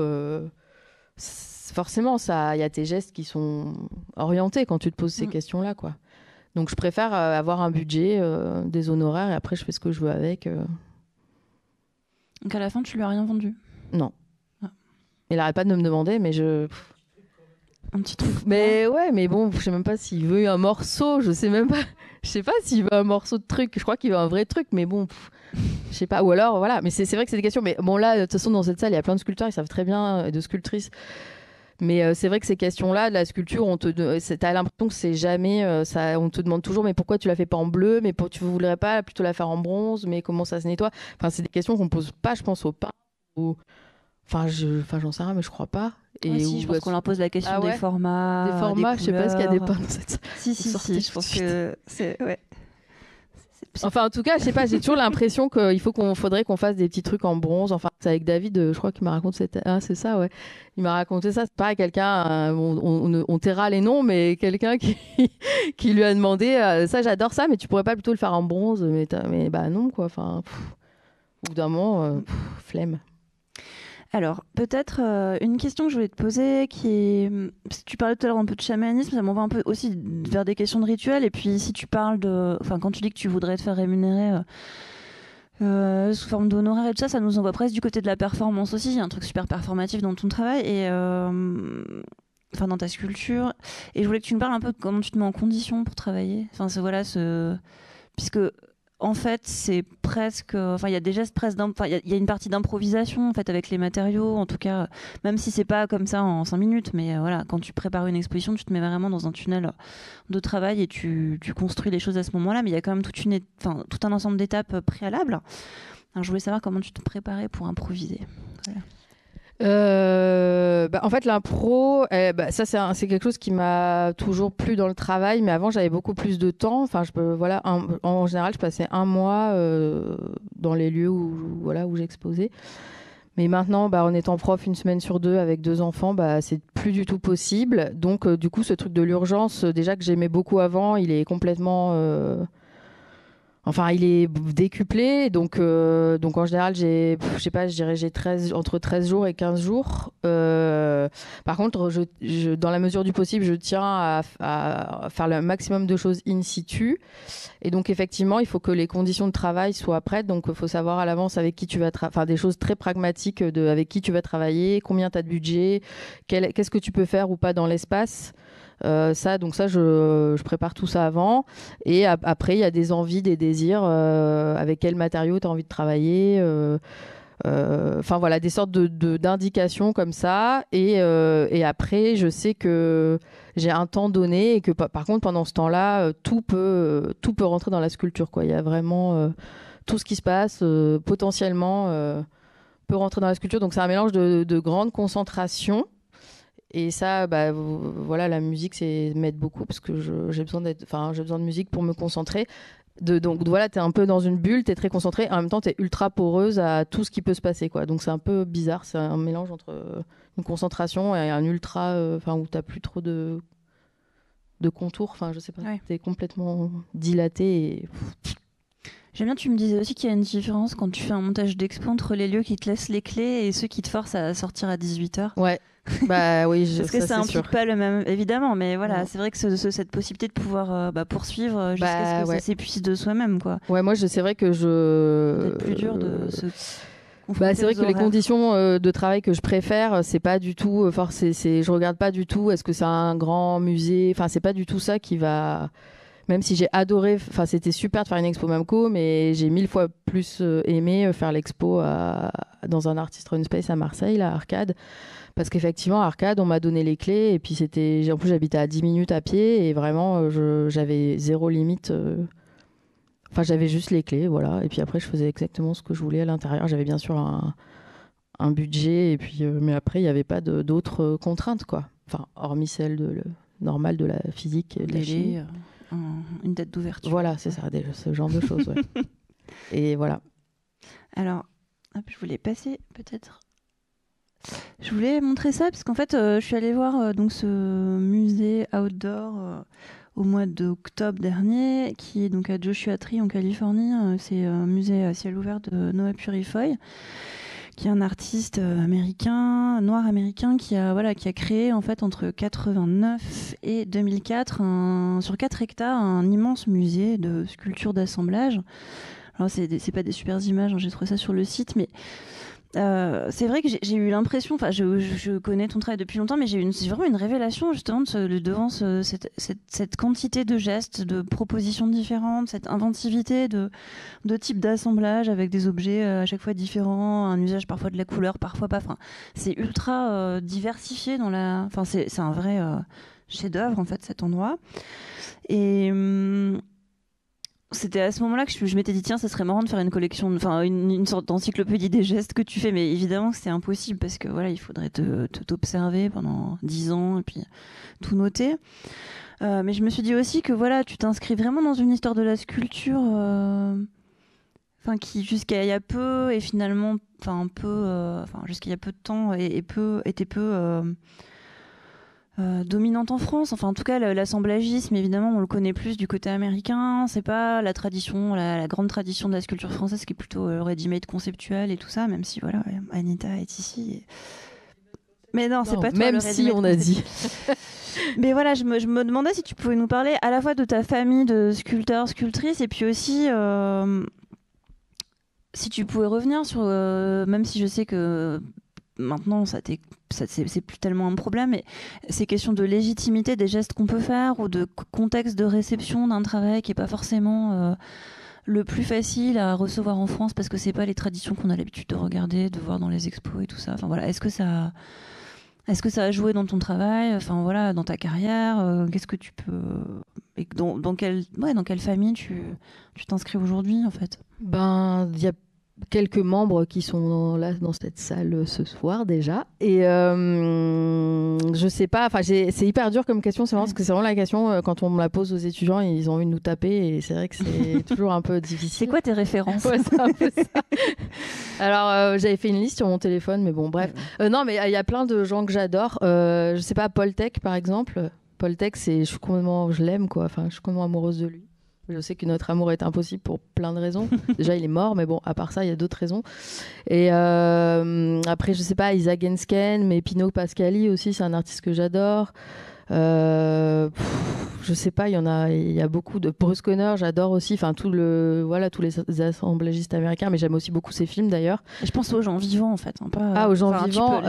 forcément il y a tes gestes qui sont orientés quand tu te poses ces questions-là, quoi. Donc je préfère avoir un budget, des honoraires et après je fais ce que je veux avec. Donc à la fin tu lui as rien vendu? Non. Il arrête pas de me demander, mais un petit truc. Mais ouais, mais bon, je sais même pas s'il veut un morceau, je sais même pas. Je sais pas s'il veut un morceau de truc, je crois qu'il veut un vrai truc, mais bon, je sais pas. Ou alors, voilà, mais c'est vrai que c'est des questions. Mais bon, là, de toute façon, dans cette salle, il y a plein de sculpteurs, ils savent très bien, de sculptrices. Mais c'est vrai que ces questions-là, de la sculpture, t'as l'impression que c'est jamais. On te demande toujours, mais pourquoi tu la fais pas en bleu? Mais tu voudrais pas plutôt la faire en bronze? Mais comment ça se nettoie? Enfin, c'est des questions qu'on pose pas, je pense, au pain. Enfin, j'en sais rien, mais je crois pas. Et si, je pense qu'on leur pose la question des formats. Des formats, je sais pas ce qu'il y a des pains dans cette salle. Si, je pense que c'est. Ouais. Enfin, en tout cas, je sais pas, j'ai toujours l'impression faudrait qu'on fasse des petits trucs en bronze. Enfin, c'est avec David, je crois qu'il m'a raconté c'est ça, ouais. Il m'a raconté ça. C'est pareil, quelqu'un, on taira les noms, mais quelqu'un qui lui a demandé ça, j'adore ça, mais tu pourrais pas plutôt le faire en bronze? Mais bah non, quoi. Enfin, au bout d'un moment, flemme. Alors, peut-être une question que je voulais te poser, qui est... Parce que tu parlais tout à l'heure un peu de chamanisme, ça m'envoie un peu aussi vers des questions de rituels. Et puis, si tu parles de... Enfin, quand tu dis que tu voudrais te faire rémunérer sous forme d'honoraires et tout ça, ça nous envoie presque du côté de la performance aussi. Il y a un truc super performatif dans ton travail et... Enfin, dans ta sculpture. Et je voulais que tu me parles un peu de comment tu te mets en condition pour travailler. Enfin, puisque... En fait, c'est presque... Enfin, il y a des gestes presque... Enfin, il y a une partie d'improvisation, en fait, avec les matériaux. En tout cas, même si c'est pas comme ça en 5 minutes. Mais voilà, quand tu prépares une exposition, tu te mets vraiment dans un tunnel de travail et tu construis les choses à ce moment-là. Mais il y a quand même tout un ensemble d'étapes préalables. Alors, je voulais savoir comment tu te préparais pour improviser. Voilà. En fait, l'impro, ça c'est quelque chose qui m'a toujours plu dans le travail, mais avant j'avais beaucoup plus de temps. Enfin, voilà, en général, je passais un mois dans les lieux où j'exposais. Mais maintenant, en étant prof une semaine sur deux avec 2 enfants, c'est plus du tout possible. Donc, du coup, ce truc de l'urgence, déjà que j'aimais beaucoup avant, il est complètement enfin, il est décuplé, donc en général, je sais pas, je dirais j'ai entre 13 jours et 15 jours. Par contre, dans la mesure du possible, je tiens à faire le maximum de choses in situ. Et donc, effectivement, il faut que les conditions de travail soient prêtes. Donc, il faut savoir à l'avance avec qui tu vas enfin, des choses très pragmatiques avec qui tu vas travailler, combien tu as de budget, qu'est-ce que tu peux faire ou pas dans l'espace. Je prépare tout ça avant. Et après, il y a des envies, des désirs, avec quel matériau tu as envie de travailler. Enfin voilà, des sortes d'indications comme ça. Et après, je sais que j'ai un temps donné et que par contre, pendant ce temps-là, tout peut rentrer dans la sculpture, quoi. Il y a vraiment tout ce qui se passe potentiellement peut rentrer dans la sculpture. Donc c'est un mélange de grande concentration. Et ça, voilà, la musique, m'aide beaucoup parce que j'ai besoin de musique pour me concentrer. Donc voilà, t'es un peu dans une bulle, t'es très concentré, en même temps t'es ultra poreuse à tout ce qui peut se passer, quoi. Donc c'est un peu bizarre, c'est un mélange entre une concentration et un ultra, où t'as plus trop de contours, enfin je sais pas, ouais. T'es complètement dilaté et... J'aime bien, tu me disais aussi qu'il y a une différence quand tu fais un montage d'expo entre les lieux qui te laissent les clés et ceux qui te forcent à sortir à 18h. Ouais. Oui, parce que ça implique sûr. Pas le même, évidemment, mais voilà, c'est vrai que cette possibilité de pouvoir poursuivre jusqu'à ce que ça s'épuise de soi-même, quoi. Ouais, moi, c'est vrai que c'est plus dur de se. C'est vrai que les conditions de travail que je préfère, c'est pas du tout. Je regarde pas du tout. Est-ce que c'est un grand musée? Enfin, c'est pas du tout ça qui va. Même si j'ai adoré, enfin c'était super de faire une expo Mamco, mais j'ai 1000 fois plus aimé faire l'expo dans un artist run space à Marseille, là, à Arcade. Parce qu'effectivement, à Arcade, on m'a donné les clés, et puis en plus j'habitais à 10 minutes à pied, et vraiment j'avais zéro limite. Enfin, j'avais juste les clés, voilà. Et puis après, je faisais exactement ce que je voulais à l'intérieur. J'avais bien sûr un budget, et puis, mais après, il n'y avait pas d'autres contraintes, quoi. Enfin, hormis celle normale de la physique et de la chimie. Une date d'ouverture. Voilà, c'est ça, ce genre de choses, ouais. Et voilà. Alors, je voulais passer peut-être. Je voulais montrer ça parce qu'en fait, je suis allée voir donc ce musée outdoor au mois d'octobre dernier, qui est donc à Joshua Tree en Californie. C'est un musée à ciel ouvert de Noah Purifoy, qui est un artiste américain, noir américain, qui a créé en fait entre 89 et 2004 sur 4 hectares un immense musée de sculptures d'assemblage. Alors c'est pas des super images, hein, j'ai trouvé ça sur le site, mais c'est vrai que j'ai eu l'impression, enfin je connais ton travail depuis longtemps, mais j'ai vraiment une révélation justement devant cette quantité de gestes, de propositions différentes, cette inventivité de types d'assemblage avec des objets à chaque fois différents, un usage parfois de la couleur, parfois pas. Enfin, c'est ultra diversifié enfin c'est un vrai chef-d'œuvre en fait cet endroit. Et c'était à ce moment-là que je m'étais dit tiens, ça serait marrant de faire une collection, une sorte d'encyclopédie des gestes que tu fais, mais évidemment que c'est impossible parce que voilà, il faudrait t'observer pendant 10 ans et puis tout noter. Mais je me suis dit aussi que voilà, tu t'inscris vraiment dans une histoire de la sculpture, qui jusqu'à il y a peu et finalement, jusqu'à il y a peu de temps était peu dominante en France. Enfin, en tout cas, l'assemblagisme, évidemment, on le connaît plus du côté américain. C'est pas la tradition, la grande tradition de la sculpture française, qui est plutôt ready-made conceptuel et tout ça, même si, voilà, Anita est ici. Mais non, c'est pas toi, même si on a dit. Mais voilà, je me demandais si tu pouvais nous parler à la fois de ta famille de sculpteurs, sculptrices, et puis aussi si tu pouvais revenir sur, même si je sais que maintenant c'est plus tellement un problème, mais ces questions de légitimité des gestes qu'on peut faire ou de contexte de réception d'un travail qui est pas forcément le plus facile à recevoir en France parce que c'est pas les traditions qu'on a l'habitude de regarder, de voir dans les expos et tout ça. Enfin voilà, est-ce que ça a joué dans ton travail, enfin voilà, dans ta carrière, qu'est-ce que tu peux et dans quelle famille tu t'inscris aujourd'hui en fait? quelques membres qui sont là dans cette salle ce soir déjà. Et je sais pas, enfin c'est hyper dur comme question, c'est marrant parce que c'est vraiment la question quand on me la pose aux étudiants, ils ont envie de nous taper et c'est vrai que c'est toujours un peu difficile. C'est quoi tes références? Ouais, c'est un peu ça. Alors j'avais fait une liste sur mon téléphone, mais bon bref. Non mais il y a plein de gens que j'adore. Je sais pas, Paul Tech par exemple. Paul Tech, je l'aime quoi. Enfin, je suis complètement amoureuse de lui. Je sais que notre amour est impossible pour plein de raisons. Déjà, il est mort, mais bon, à part ça, il y a d'autres raisons. Et après, je sais pas, Isaac Gensken, mais Pino Pascali aussi, c'est un artiste que j'adore. Je sais pas, il y a beaucoup de Bruce Conner, j'adore aussi. Enfin, tous les assemblagistes américains, mais j'aime aussi beaucoup ses films d'ailleurs. Et je pense aux gens vivants en fait. Aux gens vivants.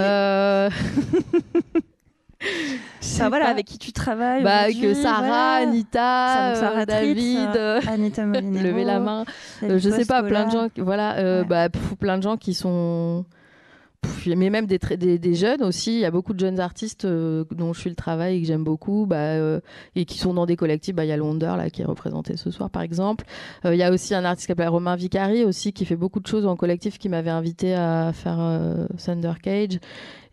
Voilà, avec qui tu travailles. Avec Sarah, voilà. Anita, Sarah David, Anita Molinero, lever la main. Je sais pas, plein de gens, plein de gens qui sont. Mais même des jeunes aussi. Il y a beaucoup de jeunes artistes dont je suis le travail et que j'aime beaucoup, et qui sont dans des collectifs. Il y a Londres là qui est représenté ce soir, par exemple. Il y a aussi un artiste qui s'appelle Romain Vicari aussi, qui fait beaucoup de choses en collectif, qui m'avait invité à faire Thunder Cage.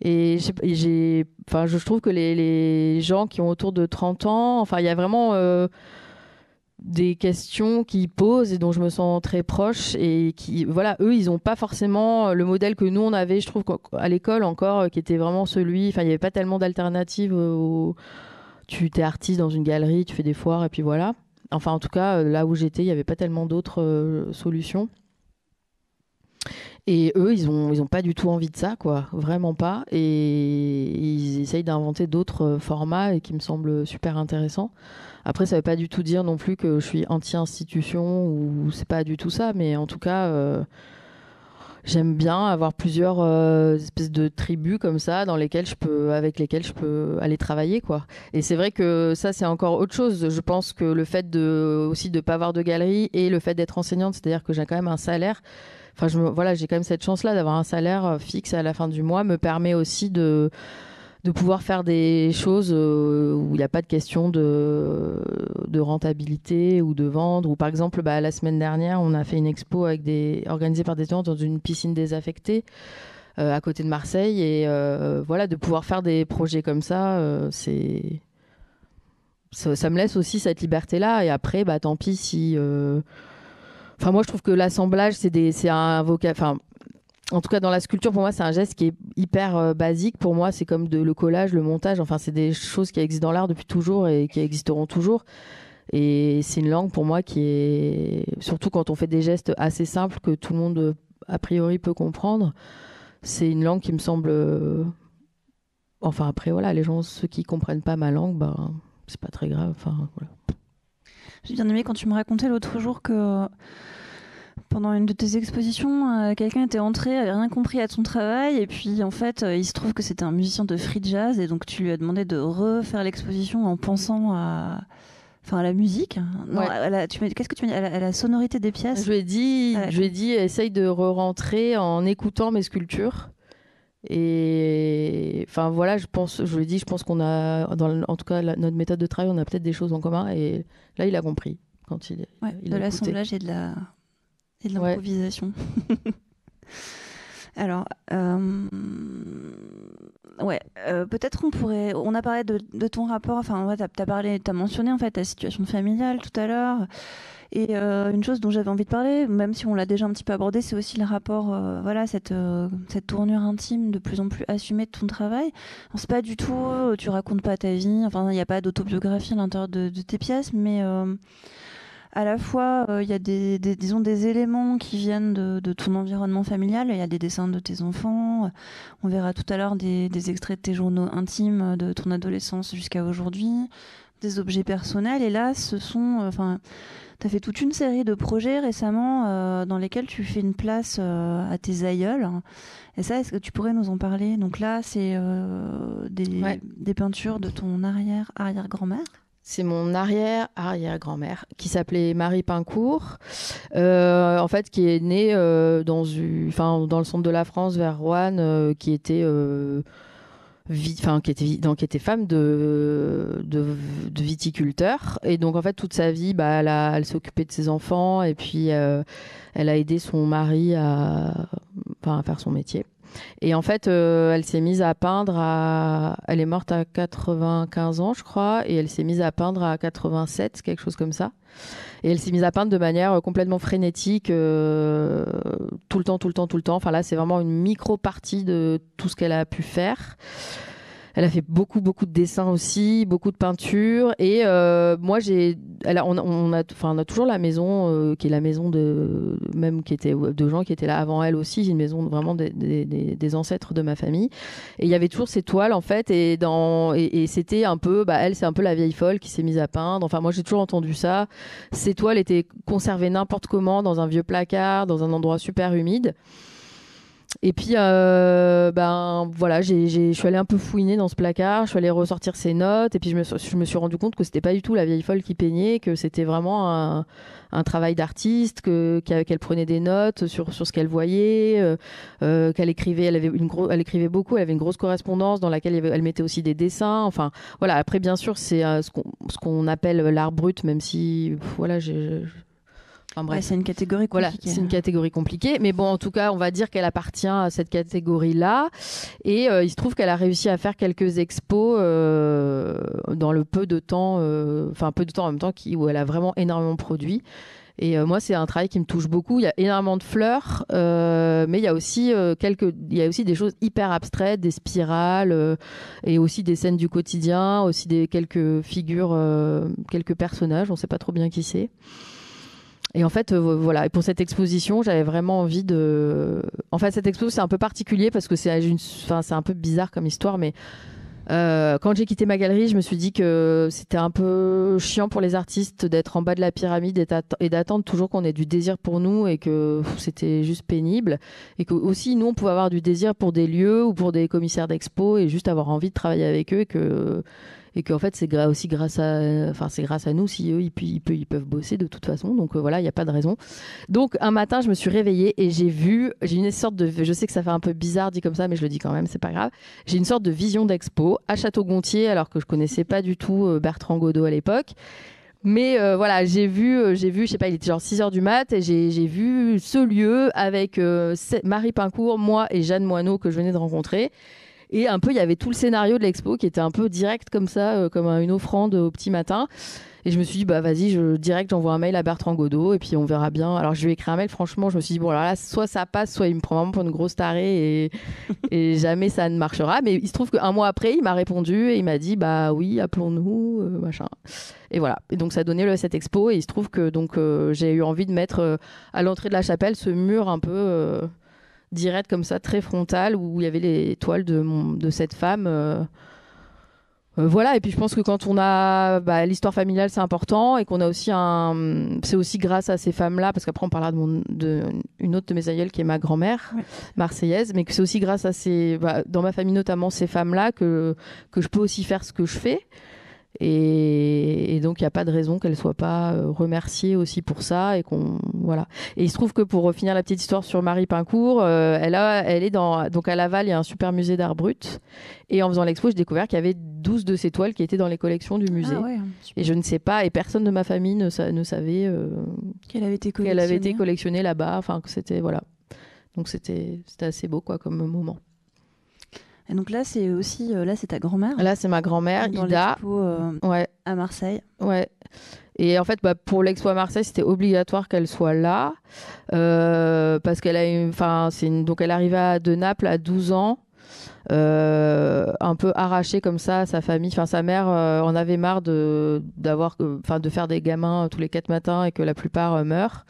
Et je trouve que les gens qui ont autour de 30 ans, il y a vraiment des questions qu'ils posent et dont je me sens très proche et qui, voilà, eux, ils n'ont pas forcément le modèle que nous, on avait, je trouve, à l'école encore, qui était vraiment celui, il n'y avait pas tellement d'alternatives tu t'es artiste dans une galerie, tu fais des foires et puis voilà. Enfin, en tout cas, là où j'étais, il n'y avait pas tellement d'autres solutions. Et eux, ils ont pas du tout envie de ça, quoi, vraiment pas. Et ils essayent d'inventer d'autres formats et qui me semblent super intéressants. Après, ça veut pas du tout dire non plus que je suis anti-institution ou c'est pas du tout ça, mais en tout cas, j'aime bien avoir plusieurs espèces de tribus comme ça avec lesquelles je peux aller travailler, quoi. Et c'est vrai que ça, c'est encore autre chose. Je pense que le fait aussi de pas avoir de galerie et le fait d'être enseignante, c'est-à-dire que j'ai quand même un salaire. Enfin, j'ai quand même cette chance-là d'avoir un salaire fixe à la fin du mois, me permet aussi de pouvoir faire des choses où il n'y a pas de question de rentabilité ou de vendre. Ou par exemple, la semaine dernière, on a fait une expo organisée par des étudiants dans une piscine désaffectée à côté de Marseille. Et de pouvoir faire des projets comme ça, ça me laisse aussi cette liberté-là. Et après, tant pis si... moi, je trouve que l'assemblage, c'est un vocabulaire... En tout cas, dans la sculpture, pour moi, c'est un geste qui est hyper basique. Pour moi, c'est comme le collage, le montage. Enfin, c'est des choses qui existent dans l'art depuis toujours et qui existeront toujours. Et c'est une langue, pour moi, qui est... Surtout quand on fait des gestes assez simples que tout le monde, a priori, peut comprendre. C'est une langue qui me semble... Enfin, après, voilà, ceux qui comprennent pas ma langue, c'est pas très grave. Enfin, voilà. J'ai bien aimé quand tu me racontais l'autre jour que... Pendant une de tes expositions, quelqu'un était entré, avait rien compris à ton travail, et puis en fait, il se trouve que c'était un musicien de free jazz, et donc tu lui as demandé de refaire l'exposition en pensant à la musique. Non, ouais. Qu'est-ce que tu m'as dit à la sonorité des pièces? Je lui ai dit, essaye de re-rentrer en écoutant mes sculptures. Et je lui ai dit, je pense qu'on a, en tout cas, notre méthode de travail, on a peut-être des choses en commun, et là, il a compris quand il de l'assemblage et de l'improvisation. Alors, peut-être on a parlé de ton rapport, t'as mentionné en fait ta situation familiale tout à l'heure, et une chose dont j'avais envie de parler, même si on l'a déjà un petit peu abordé, c'est aussi le rapport, cette tournure intime de plus en plus assumée de ton travail. Alors, c'est pas du tout, tu racontes pas ta vie, enfin il n'y a pas d'autobiographie à l'intérieur de tes pièces, mais à la fois, il y a des éléments qui viennent de ton environnement familial. Il y a des dessins de tes enfants. On verra tout à l'heure des extraits de tes journaux intimes de ton adolescence jusqu'à aujourd'hui, des objets personnels. Et là, tu as fait toute une série de projets récemment dans lesquels tu fais une place à tes aïeuls. Et ça, est-ce que tu pourrais nous en parler? Donc là, c'est des peintures de ton arrière-grand-mère. C'est mon arrière-arrière-grand-mère qui s'appelait Marie Pincourt, en fait, qui est née dans le centre de la France, vers Roanne, qui était femme de viticulteur. Et donc, en fait, toute sa vie, elle s'est occupée de ses enfants et puis elle a aidé son mari à faire son métier. Et en fait, elle s'est mise à peindre elle est morte à 95 ans, je crois, et elle s'est mise à peindre à 87, quelque chose comme ça. Et elle s'est mise à peindre de manière complètement frénétique, tout le temps. Enfin là, c'est vraiment une micro-partie de tout ce qu'elle a pu faire. Elle a fait beaucoup de dessins aussi, beaucoup de peintures. Et moi, on a toujours la maison qui est la maison qui était de gens qui étaient là avant elle aussi. C'est une maison vraiment des ancêtres de ma famille. Et il y avait toujours ces toiles en fait. Et c'était un peu, elle, c'est un peu la vieille folle qui s'est mise à peindre. Enfin, moi, j'ai toujours entendu ça. Ces toiles étaient conservées n'importe comment dans un vieux placard, dans un endroit super humide. Et puis, voilà, je suis allée un peu fouiner dans ce placard, je suis allée ressortir ses notes, et puis je me suis rendu compte que c'était pas du tout la vieille folle qui peignait, que c'était vraiment un travail d'artiste, qu'elle prenait des notes sur ce qu'elle voyait, qu'elle écrivait, elle écrivait beaucoup, elle avait une grosse correspondance dans laquelle elle mettait aussi des dessins. Enfin, voilà. Après, bien sûr, c'est ce qu'on appelle l'art brut, même si, voilà, enfin, bref. Ouais, c'est une catégorie compliquée. Voilà, c'est une catégorie compliquée. Mais bon, en tout cas, on va dire qu'elle appartient à cette catégorie-là. Et il se trouve qu'elle a réussi à faire quelques expos dans le peu de temps en même temps où elle a vraiment énormément produit. Et moi, c'est un travail qui me touche beaucoup. Il y a énormément de fleurs, mais il y a aussi des choses hyper abstraites, des spirales, et aussi des scènes du quotidien, aussi quelques figures, quelques personnages. On ne sait pas trop bien qui c'est. Et en fait, voilà. Et pour cette exposition, j'avais vraiment envie de. En fait, cette expo, c'est un peu particulier parce que c'est un peu bizarre comme histoire, mais quand j'ai quitté ma galerie, je me suis dit que c'était un peu chiant pour les artistes d'être en bas de la pyramide et d'attendre toujours qu'on ait du désir pour nous et que c'était juste pénible. Et que aussi, nous, on pouvait avoir du désir pour des lieux ou pour des commissaires d'expo et juste avoir envie de travailler avec eux et qu'en fait c'est aussi grâce à nous si eux ils peuvent bosser de toute façon, donc voilà, il n'y a pas de raison. Donc un matin je me suis réveillée et j'ai une sorte de, je sais que ça fait un peu bizarre dit comme ça mais je le dis quand même, c'est pas grave, j'ai une sorte de vision d'expo à Château-Gontier alors que je connaissais pas du tout Bertrand Godot à l'époque. Mais voilà, j'ai vu, je sais pas, il était genre 6h du mat et j'ai vu ce lieu avec Marie Pincourt, moi et Jeanne Moineau que je venais de rencontrer. Et un peu, il y avait tout le scénario de l'expo qui était un peu direct comme ça, comme une offrande au petit matin. Et je me suis dit, vas-y, j'envoie un mail à Bertrand Godot et puis on verra bien. Alors, je lui ai écrit un mail, franchement, je me suis dit, bon, alors là, soit ça passe, soit il me prend vraiment pour une grosse tarée et jamais ça ne marchera. Mais il se trouve qu'un mois après, il m'a répondu et il m'a dit, oui, appelons-nous, machin. Et voilà. Et donc, ça a donné cette expo et il se trouve que j'ai eu envie de mettre à l'entrée de la chapelle ce mur un peu direct comme ça, très frontal, où il y avait les toiles de cette femme. Voilà, et puis je pense que quand on a l'histoire familiale, c'est important, et qu'on a aussi c'est aussi grâce à ces femmes-là, parce qu'après on parlera d'une autre de mes aïeules qui est ma grand-mère, ouais, marseillaise, mais que c'est aussi grâce à dans ma famille notamment, ces femmes-là que je peux aussi faire ce que je fais. Et donc il n'y a pas de raison qu'elle soit pas remerciée aussi pour ça et voilà. Et il se trouve que pour finir la petite histoire sur Marie Pincourt, elle est donc à Laval, il y a un super musée d'art brut et en faisant l'expo, j'ai découvert qu'il y avait 12 de ces toiles qui étaient dans les collections du musée. Ah ouais, et je ne sais pas, et personne de ma famille ne savait qu'elle avait été collectionnée là-bas, enfin que c'était voilà. Donc c'était assez beau quoi comme moment. Et donc là, c'est aussi c'est ta grand-mère. Là, c'est ma grand-mère, dans Ida. L'expo ouais. À Marseille. Ouais. Et en fait, pour l'expo à Marseille, c'était obligatoire qu'elle soit là parce qu'elle elle arrivait de Naples à 12 ans, un peu arrachée comme ça à sa famille. Enfin, sa mère en avait marre de faire des gamins tous les 4 matins et que la plupart meurent.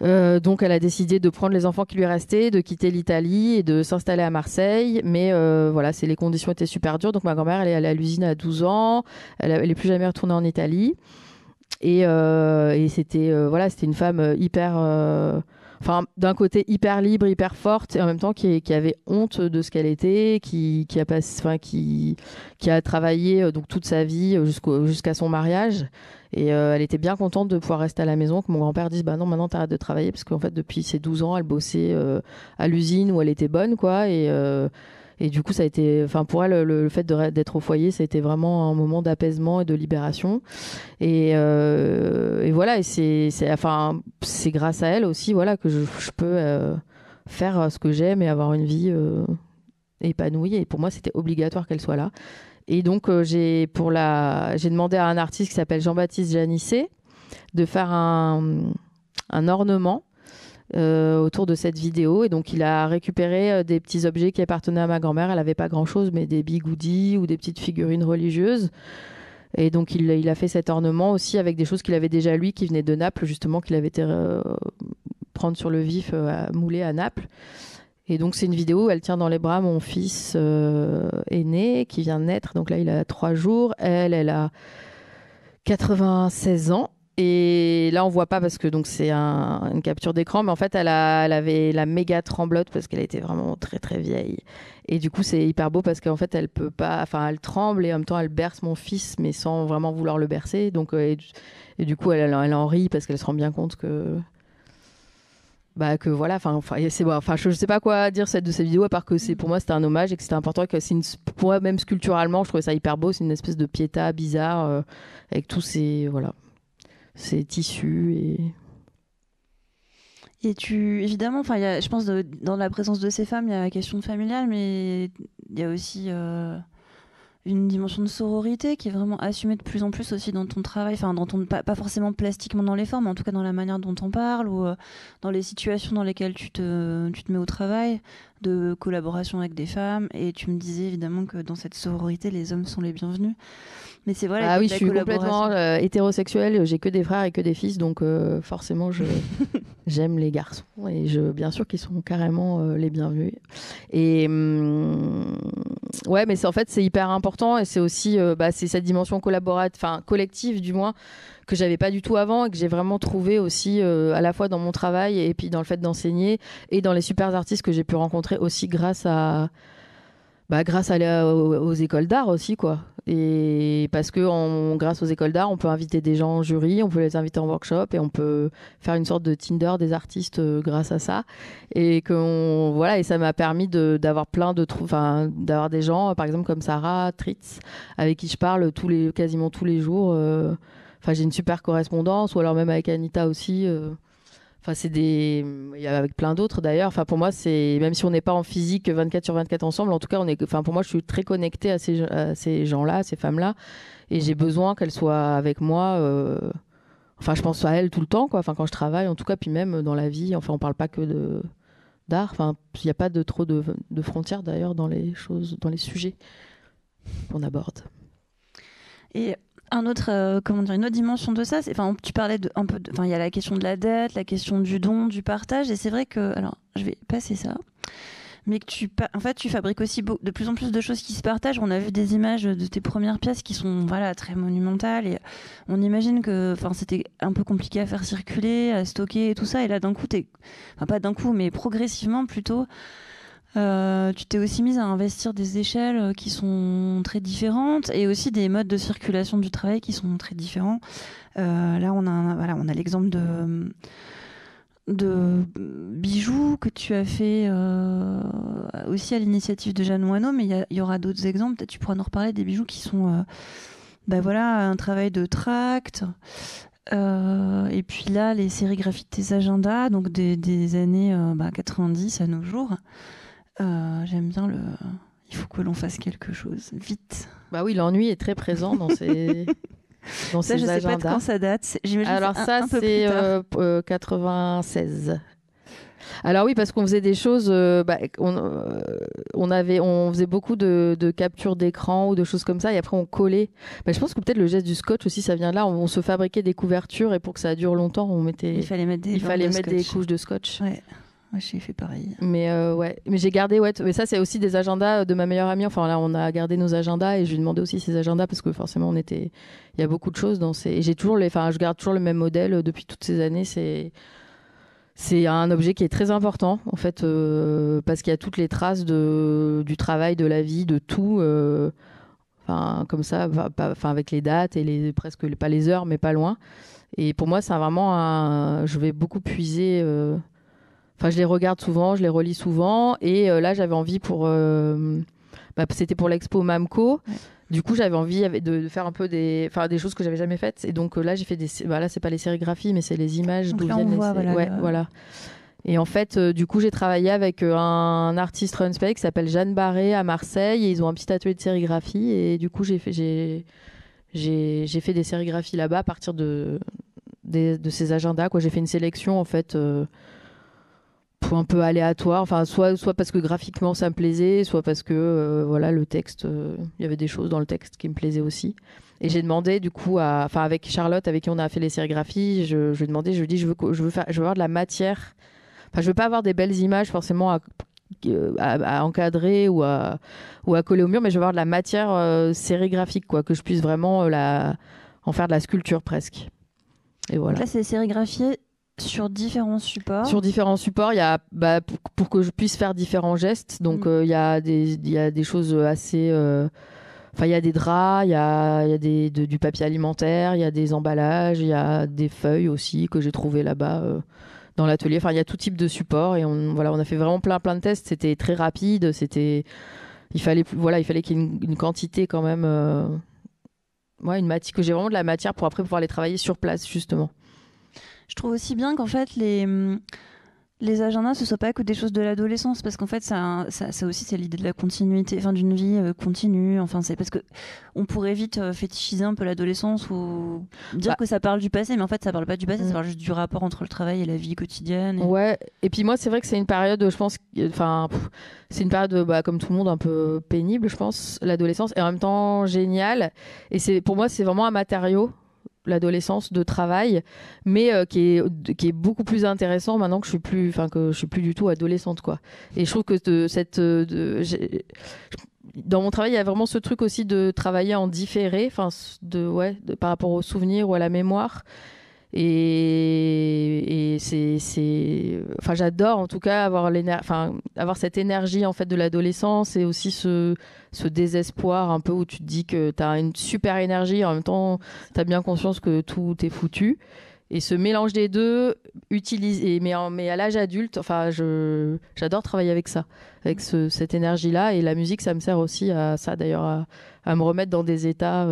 Donc elle a décidé de prendre les enfants qui lui restaient, de quitter l'Italie et de s'installer à Marseille. Mais voilà, les conditions étaient super dures. Donc ma grand-mère, elle est allée à l'usine à 12 ans. Elle est plus jamais retournée en Italie. Et c'était c'était une femme hyper... d'un côté hyper libre, hyper forte, et en même temps qui avait honte de ce qu'elle était, qui a travaillé donc toute sa vie jusqu'à son mariage. Et elle était bien contente de pouvoir rester à la maison, que mon grand-père dise non, maintenant t'arrêtes de travailler, parce qu'en fait depuis ses 12 ans elle bossait à l'usine où elle était bonne quoi, et Et du coup, ça a été, enfin pour elle, le fait d'être au foyer, ça a été vraiment un moment d'apaisement et de libération. Et voilà, et c'est grâce à elle aussi, voilà, que je peux faire ce que j'aime et avoir une vie épanouie. Et pour moi, c'était obligatoire qu'elle soit là. Et donc, j'ai demandé à un artiste qui s'appelle Jean-Baptiste Janissé de faire un ornement autour de cette vidéo. Et donc, il a récupéré des petits objets qui appartenaient à ma grand-mère. Elle n'avait pas grand-chose, mais des bigoudis ou des petites figurines religieuses. Et donc, il a fait cet ornement aussi avec des choses qu'il avait déjà, lui, qui venaient de Naples, justement, qu'il avait été prendre sur le vif, mouler à Naples. Et donc, c'est une vidéo où elle tient dans les bras mon fils aîné qui vient de naître. Donc là, il a 3 jours. Elle a 96 ans. Et là, on voit pas parce que donc c'est une capture d'écran, mais en fait, elle avait la méga tremblote parce qu'elle était vraiment très très vieille. Et du coup, c'est hyper beau parce qu'en fait, elle peut pas, enfin, elle tremble et en même temps, elle berce mon fils, mais sans vraiment vouloir le bercer. Donc, et du coup, elle en rit parce qu'elle se rend bien compte que voilà, je sais pas quoi dire de cette vidéo à part que pour moi c'était un hommage et que c'était important, que pour moi même sculpturalement je trouvais ça hyper beau. C'est une espèce de piéta bizarre avec tous ces tissus Et évidemment, enfin, je pense dans la présence de ces femmes, il y a la question familiale, mais il y a aussi une dimension de sororité qui est vraiment assumée de plus en plus aussi dans ton travail, enfin pas forcément plastiquement dans les formes, mais en tout cas dans la manière dont on parle ou dans les situations dans lesquelles tu te mets au travail, de collaboration avec des femmes. Et tu me disais évidemment que dans cette sororité, les hommes sont les bienvenus. Mais c'est voilà. Ah oui, je suis complètement hétérosexuelle, j'ai que des frères et que des fils, donc forcément j'aime les garçons et bien sûr qu'ils sont carrément les bienvenus. Et ouais, mais en fait c'est hyper important et c'est aussi c'est cette dimension collective du moins que j'avais pas du tout avant et que j'ai vraiment trouvé aussi à la fois dans mon travail et puis dans le fait d'enseigner et dans les super artistes que j'ai pu rencontrer aussi grâce aux écoles d'art aussi, quoi. Et parce que grâce aux écoles d'art, on peut inviter des gens en jury, on peut les inviter en workshop et on peut faire une sorte de Tinder des artistes grâce à ça. Et et ça m'a permis d'avoir d'avoir des gens, par exemple comme Sarah Tritz, avec qui je parle quasiment tous les jours. J'ai une super correspondance, ou alors même avec Anita aussi. Enfin, il y a avec plein d'autres d'ailleurs. Enfin, pour moi, même si on n'est pas en physique 24/24 ensemble, en tout cas, pour moi, je suis très connectée à ces gens-là, à ces femmes-là, et j'ai besoin qu'elles soient avec moi. Je pense à elles tout le temps, quoi. Enfin, quand je travaille, en tout cas, puis même dans la vie. Enfin, on parle pas que d'art. Enfin, il n'y a pas trop de frontières d'ailleurs dans les sujets qu'on aborde. Et une autre dimension de ça, tu parlais il y a la question de la dette, la question du don, du partage, et c'est vrai que, alors, je vais passer ça, mais que tu fabriques aussi de plus en plus de choses qui se partagent. On a vu des images de tes premières pièces qui sont, très monumentales, et on imagine que, c'était un peu compliqué à faire circuler, à stocker et tout ça, et là, d'un coup, pas d'un coup, mais progressivement plutôt, tu t'es aussi mise à investir des échelles qui sont très différentes et aussi des modes de circulation du travail qui sont très différents. Là, on a l'exemple de bijoux que tu as fait aussi à l'initiative de Jeanne Moineau, mais il y aura d'autres exemples. Peut-être tu pourras nous reparler des bijoux qui sont un travail de tract. Et puis là, les sérigraphies de tes agendas, donc des années 90 à nos jours. J'aime bien il faut que l'on fasse quelque chose vite. Bah oui, l'ennui est très présent dans ces ça, je sais pas de quand ça date. J'imagine. Alors ça, c'est 96. Alors oui, parce qu'on faisait des choses, on faisait beaucoup de captures d'écran ou de choses comme ça, et après on collait. Je pense que peut-être le geste du scotch aussi, ça vient de là. On se fabriquait des couvertures et pour que ça dure longtemps, il fallait mettre des couches de scotch. Ouais. Ouais, j'ai fait pareil. Mais mais j'ai gardé, mais ça c'est aussi des agendas de ma meilleure amie. Enfin là, on a gardé nos agendas et je lui demandais aussi ses agendas parce que forcément il y a beaucoup de choses dans ces. Et je garde toujours le même modèle depuis toutes ces années. C'est un objet qui est très important en fait parce qu'il y a toutes les traces du travail, de la vie, de tout. Comme ça, avec les dates et presque pas les heures, mais pas loin. Et pour moi, c'est vraiment je vais beaucoup puiser. Enfin, je les regarde souvent, je les relis souvent. Et là, j'avais envie c'était pour l'expo Mamco. Ouais. Du coup, j'avais envie de faire un peu des choses que j'avais jamais faites. Et donc là, j'ai fait là, c'est pas les sérigraphies, mais c'est les images d'où viennent voilà. Et en fait, du coup, j'ai travaillé avec un artiste Runspec qui s'appelle Jeanne Barré à Marseille. Et ils ont un petit atelier de sérigraphie. Et du coup, j'ai fait des sérigraphies là-bas à partir de ces agendas. J'ai fait une sélection, en fait, un peu aléatoire. Enfin, soit parce que graphiquement, ça me plaisait, soit parce que, le texte, il y avait des choses dans le texte qui me plaisaient aussi. Et j'ai demandé, du coup, avec Charlotte, avec qui on a fait les sérigraphies, je lui ai demandé, je lui ai dit, je veux avoir de la matière. Enfin, je veux pas avoir des belles images forcément à encadrer ou à coller au mur, mais je veux avoir de la matière sérigraphique, que je puisse vraiment en faire de la sculpture presque. Et voilà. Donc là, c'est sérigraphié sur différents supports. Sur différents supports, il y a pour que je puisse faire différents gestes. Donc il y a des choses assez. Enfin, il y a des draps, il y a du papier alimentaire, il y a des emballages, il y a des feuilles aussi que j'ai trouvées là-bas. Dans l'atelier, enfin il y a tout type de support et on a fait vraiment plein de tests. C'était très rapide, il fallait qu'il y ait une quantité quand même, une matière, que j'ai vraiment de la matière pour après pouvoir les travailler sur place justement. Je trouve aussi bien qu'en fait les agendas ce soit pas que des choses de l'adolescence, parce qu'en fait ça aussi c'est l'idée de la continuité, enfin d'une vie continue, enfin c'est parce que on pourrait vite fétichiser un peu l'adolescence ou dire que ça parle du passé, mais en fait ça parle pas du passé, ça parle juste du rapport entre le travail et la vie quotidienne. Ouais, et puis moi c'est vrai que c'est une période, je pense, c'est une période comme tout le monde un peu pénible, je pense, l'adolescence, et en même temps géniale, et pour moi c'est vraiment un matériau, l'adolescence, de travail, mais qui est beaucoup plus intéressant maintenant que je suis plus du tout adolescente, quoi. Et je trouve que dans mon travail il y a vraiment ce truc aussi de travailler en différé, par rapport aux souvenirs ou à la mémoire. Et j'adore en tout cas avoir cette énergie en fait de l'adolescence, et aussi ce désespoir un peu où tu te dis que tu as une super énergie, en même temps tu as bien conscience que tout est foutu, et ce mélange des deux mais à l'âge adulte, j'adore travailler avec ça, avec cette énergie là, et la musique ça me sert aussi à ça d'ailleurs, à me remettre dans des états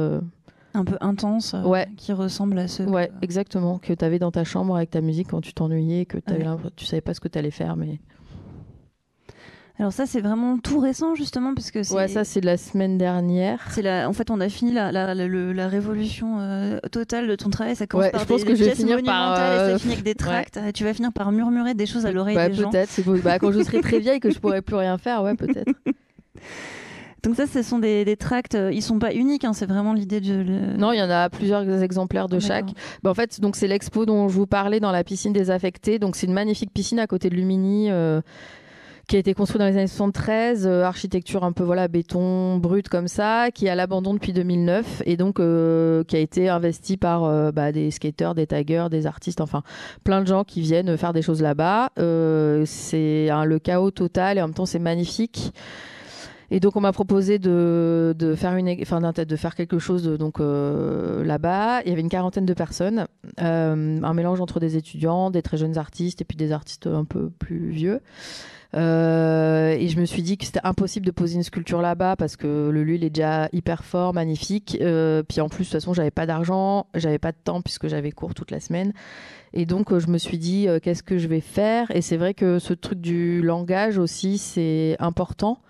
un peu intense, qui ressemble à ceux exactement, que tu avais dans ta chambre avec ta musique quand tu t'ennuyais, que tu savais pas ce que tu allais faire. Mais alors ça c'est vraiment tout récent justement, parce que ça c'est de la semaine dernière. En fait on a fini la révolution totale de ton travail. Ça commence par des pièces monumentales et ça finit avec des tracts. Et tu vas finir par murmurer des choses à l'oreille des gens. Peut-être, quand je serai très vieille, que je pourrai plus rien faire, peut-être. Donc ça, ce sont des tracts, ils sont pas uniques, c'est vraiment l'idée de... Non, il y en a plusieurs exemplaires de chaque. En fait, donc c'est l'expo dont je vous parlais dans la piscine désaffectée. Donc c'est une magnifique piscine à côté de Lumini, qui a été construite dans les années 73, architecture un peu béton brut comme ça, qui est à l'abandon depuis 2009, et donc qui a été investie par des skateurs, des taggers, des artistes, enfin plein de gens qui viennent faire des choses là-bas. C'est le chaos total, et en même temps c'est magnifique. Et donc on m'a proposé de faire quelque chose là-bas. Il y avait une quarantaine de personnes, un mélange entre des étudiants, des très jeunes artistes et puis des artistes un peu plus vieux. Et je me suis dit que c'était impossible de poser une sculpture là-bas parce que le lieu il est déjà hyper fort, magnifique. Puis en plus de toute façon j'avais pas d'argent, j'avais pas de temps puisque j'avais cours toute la semaine. Et donc je me suis dit qu'est-ce que je vais faire. Et c'est vrai que ce truc du langage aussi c'est important.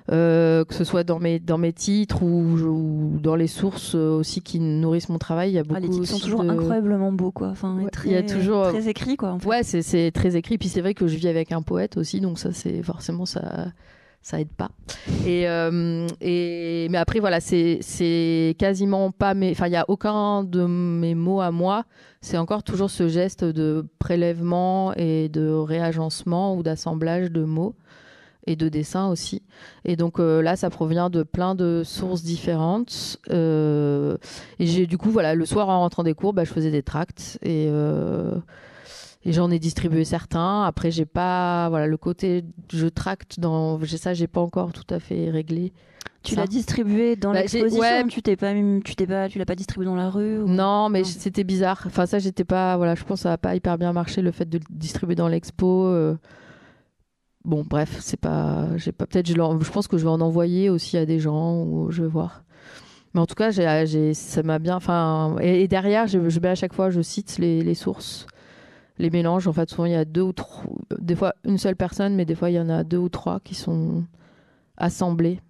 Que ce soit dans mes titres ou dans les sources aussi qui nourrissent mon travail, il y a beaucoup. Les titres sont toujours incroyablement beaux, quoi. Il y a toujours très écrit, quoi. En fait. Ouais, c'est très écrit. Puis c'est vrai que je vis avec un poète aussi, donc ça c'est forcément ça aide pas. Mais après voilà, c'est quasiment pas il y a aucun de mes mots à moi. C'est encore toujours ce geste de prélèvement et de réagencement ou d'assemblage de mots. Et de dessin aussi. Et donc là, ça provient de plein de sources différentes. Et j'ai du coup, le soir en rentrant des cours, je faisais des tracts et j'en ai distribué certains. Après, j'ai pas, le côté je tracte j'ai pas encore tout à fait réglé. Tu l'as distribué dans l'exposition, ouais. Tu l'as pas distribué dans la rue ou... Non, mais c'était bizarre. Enfin, ça, j'étais pas. Voilà, je pense que ça n'a pas hyper bien marché le fait de le distribuer dans l'expo. Bon, bref, c'est pas. J'ai pas. Peut-être, je pense que je vais en envoyer aussi à des gens ou je vais voir. Mais en tout cas, ça m'a bien. Enfin, et derrière, je mets à chaque fois, je cite les sources, les mélanges. En fait, souvent il y a 2 ou 3, des fois une seule personne, mais des fois il y en a 2 ou 3 qui sont assemblés.